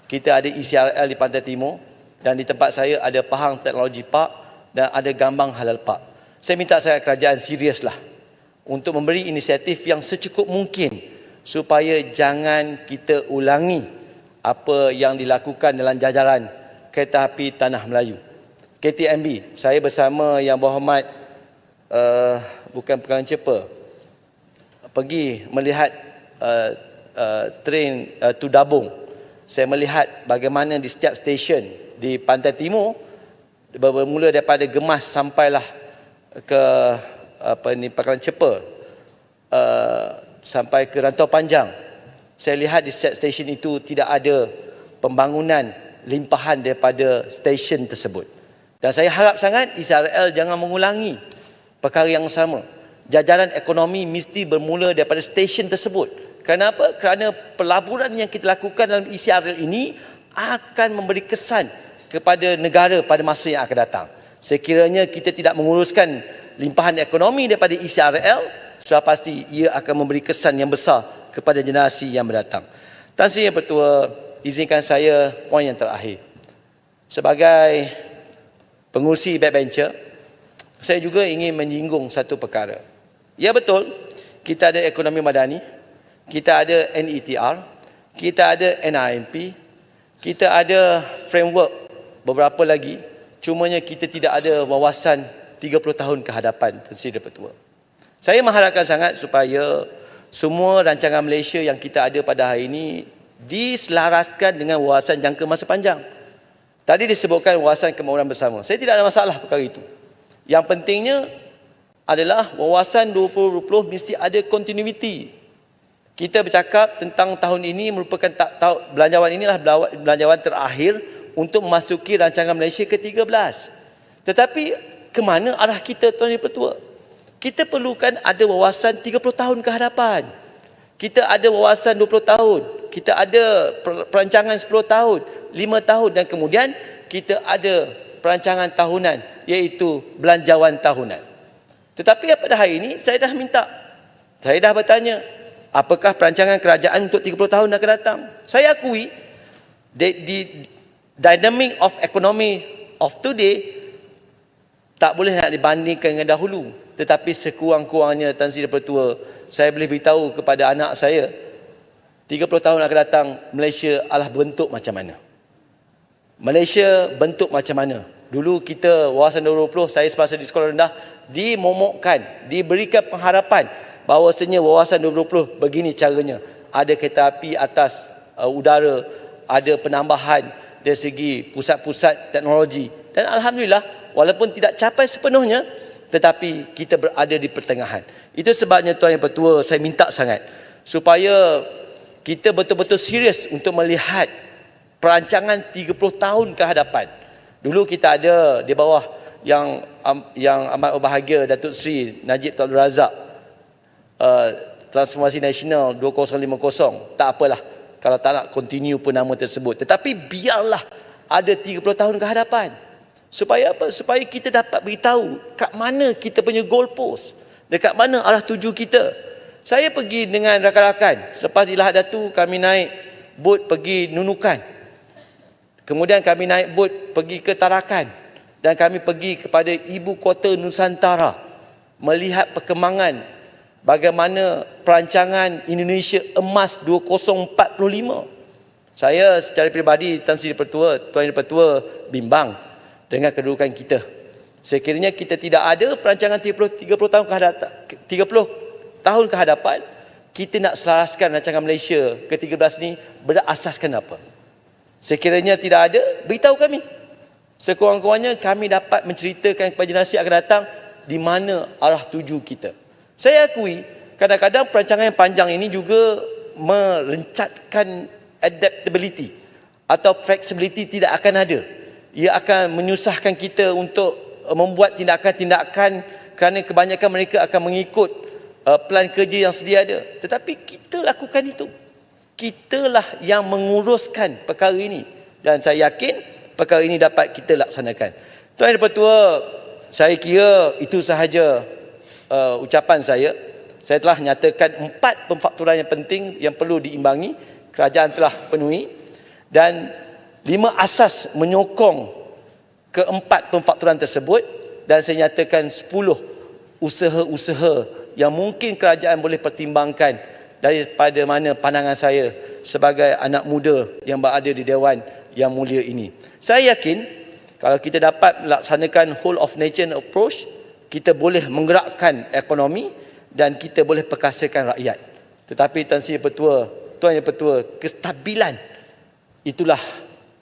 Kita ada ECRL di Pantai Timur dan di tempat saya ada Pahang Teknologi Park dan ada Gambang Halal Park. Saya minta sangat kerajaan seriuslah untuk memberi inisiatif yang secukup mungkin supaya jangan kita ulangi apa yang dilakukan dalam jajaran Kereta Api Tanah Melayu. KTMB, saya bersama Yang Berhormat bukan Pegawai Cepa pergi melihat train tu Dabung. Saya melihat bagaimana di setiap stesen di Pantai Timur bermula daripada Gemas sampailah ke Pegawai Cepa sampai ke Rantau Panjang. Saya lihat di setiap stesen itu tidak ada pembangunan limpahan daripada stesen tersebut. Dan saya harap sangat ECRL jangan mengulangi perkara yang sama. Jajaran ekonomi mesti bermula daripada stesen tersebut. Kerana apa? Kerana pelaburan yang kita lakukan dalam ECRL ini akan memberi kesan kepada negara pada masa yang akan datang. Sekiranya kita tidak menguruskan limpahan ekonomi daripada ECRL, sudah pasti ia akan memberi kesan yang besar kepada generasi yang mendatang. Tan Sri Yang Pertua, izinkan saya poin yang terakhir. Sebagai pengurusi backbencher, saya juga ingin menyinggung satu perkara. Ya betul, kita ada ekonomi madani, kita ada NETR, kita ada NIMP, kita ada framework beberapa lagi, cumanya kita tidak ada wawasan 30 tahun ke hadapan, Tan Sri Yang Pertua. Saya mengharapkan sangat supaya semua rancangan Malaysia yang kita ada pada hari ini diselaraskan dengan wawasan jangka masa panjang. Tadi disebutkan wawasan kemakmuran bersama. Saya tidak ada masalah perkara itu. Yang pentingnya adalah wawasan 2020 mesti ada continuity. Kita bercakap tentang tahun ini merupakan belanjawan inilah belanjawan terakhir untuk memasuki rancangan Malaysia ke-13. Tetapi ke mana arah kita, Tuan Yang Pertua? Kita perlukan ada wawasan 30 tahun ke hadapan. Kita ada wawasan 20 tahun. Kita ada perancangan 10 tahun, 5 tahun dan kemudian kita ada perancangan tahunan iaitu belanjawan tahunan. Tetapi pada hari ini saya dah bertanya, apakah perancangan kerajaan untuk 30 tahun akan datang? Saya akui the dynamic of economy of today tak boleh nak dibandingkan dengan dahulu. Tetapi sekurang-kurangnya Tan Sri Yang Pertua, saya boleh beritahu kepada anak saya 30 tahun akan datang Malaysia adalah bentuk macam mana. Malaysia bentuk macam mana. Dulu kita wawasan 2020, saya semasa di sekolah rendah dimomokkan, diberikan pengharapan bahawasanya wawasan 2020 begini caranya. Ada kereta api atas udara, ada penambahan dari segi pusat-pusat teknologi. Dan Alhamdulillah, walaupun tidak capai sepenuhnya, tetapi kita berada di pertengahan. Itu sebabnya Tuan Yang Pertua, saya minta sangat supaya kita betul-betul serius untuk melihat perancangan 30 tahun ke hadapan. Dulu kita ada di bawah yang amat berbahagia Datuk Seri Najib Tun Abdul Razak, Transformasi Nasional 2050. Tak apalah kalau tak nak continue pun nama tersebut. Tetapi biarlah ada 30 tahun ke hadapan. Supaya apa? Supaya kita dapat beritahu kat mana kita punya goal post, dekat mana arah tuju kita. Saya pergi dengan rakan-rakan. Selepas di Lahad Datu, kami naik bot pergi Nunukan. Kemudian kami naik bot pergi ke Tarakan dan kami pergi kepada ibu kota Nusantara melihat perkembangan bagaimana perancangan Indonesia Emas 2045. Saya secara peribadi, Tuan Yang Dipertua bimbang dengan kedudukan kita. Sekiranya kita tidak ada perancangan 30 tahun ke hadapan, kita nak selaraskan rancangan Malaysia ke-13 ni berasaskan apa? Sekiranya tidak ada, beritahu kami. Sekurang-kurangnya kami dapat menceritakan kepada generasi akan datang di mana arah tuju kita. Saya akui, kadang-kadang perancangan yang panjang ini juga merencatkan adaptability atau flexibility tidak akan ada. Ia akan menyusahkan kita untuk membuat tindakan-tindakan kerana kebanyakan mereka akan mengikut plan kerja yang sedia ada. Tetapi kita lakukan itu. Kitalah yang menguruskan perkara ini. Dan saya yakin perkara ini dapat kita laksanakan. Tuan Yang Dipertua, saya kira itu sahaja ucapan saya. Saya telah nyatakan 4 pemfakturan yang penting yang perlu diimbangi. Kerajaan telah penuhi. Dan 5 asas menyokong ke-4 pemfakturan tersebut. Dan saya nyatakan 10 usaha-usaha yang mungkin kerajaan boleh pertimbangkan daripada mana pandangan saya sebagai anak muda yang berada di Dewan yang mulia ini. Saya yakin kalau kita dapat melaksanakan whole of nation approach, kita boleh menggerakkan ekonomi dan kita boleh perkasakan rakyat. Tetapi Tuan Yang Dipertua, kestabilan itulah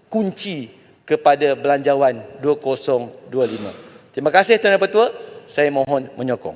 kunci kepada belanjawan 2025. Terima kasih Tuan Yang Dipertua, saya mohon menyokong.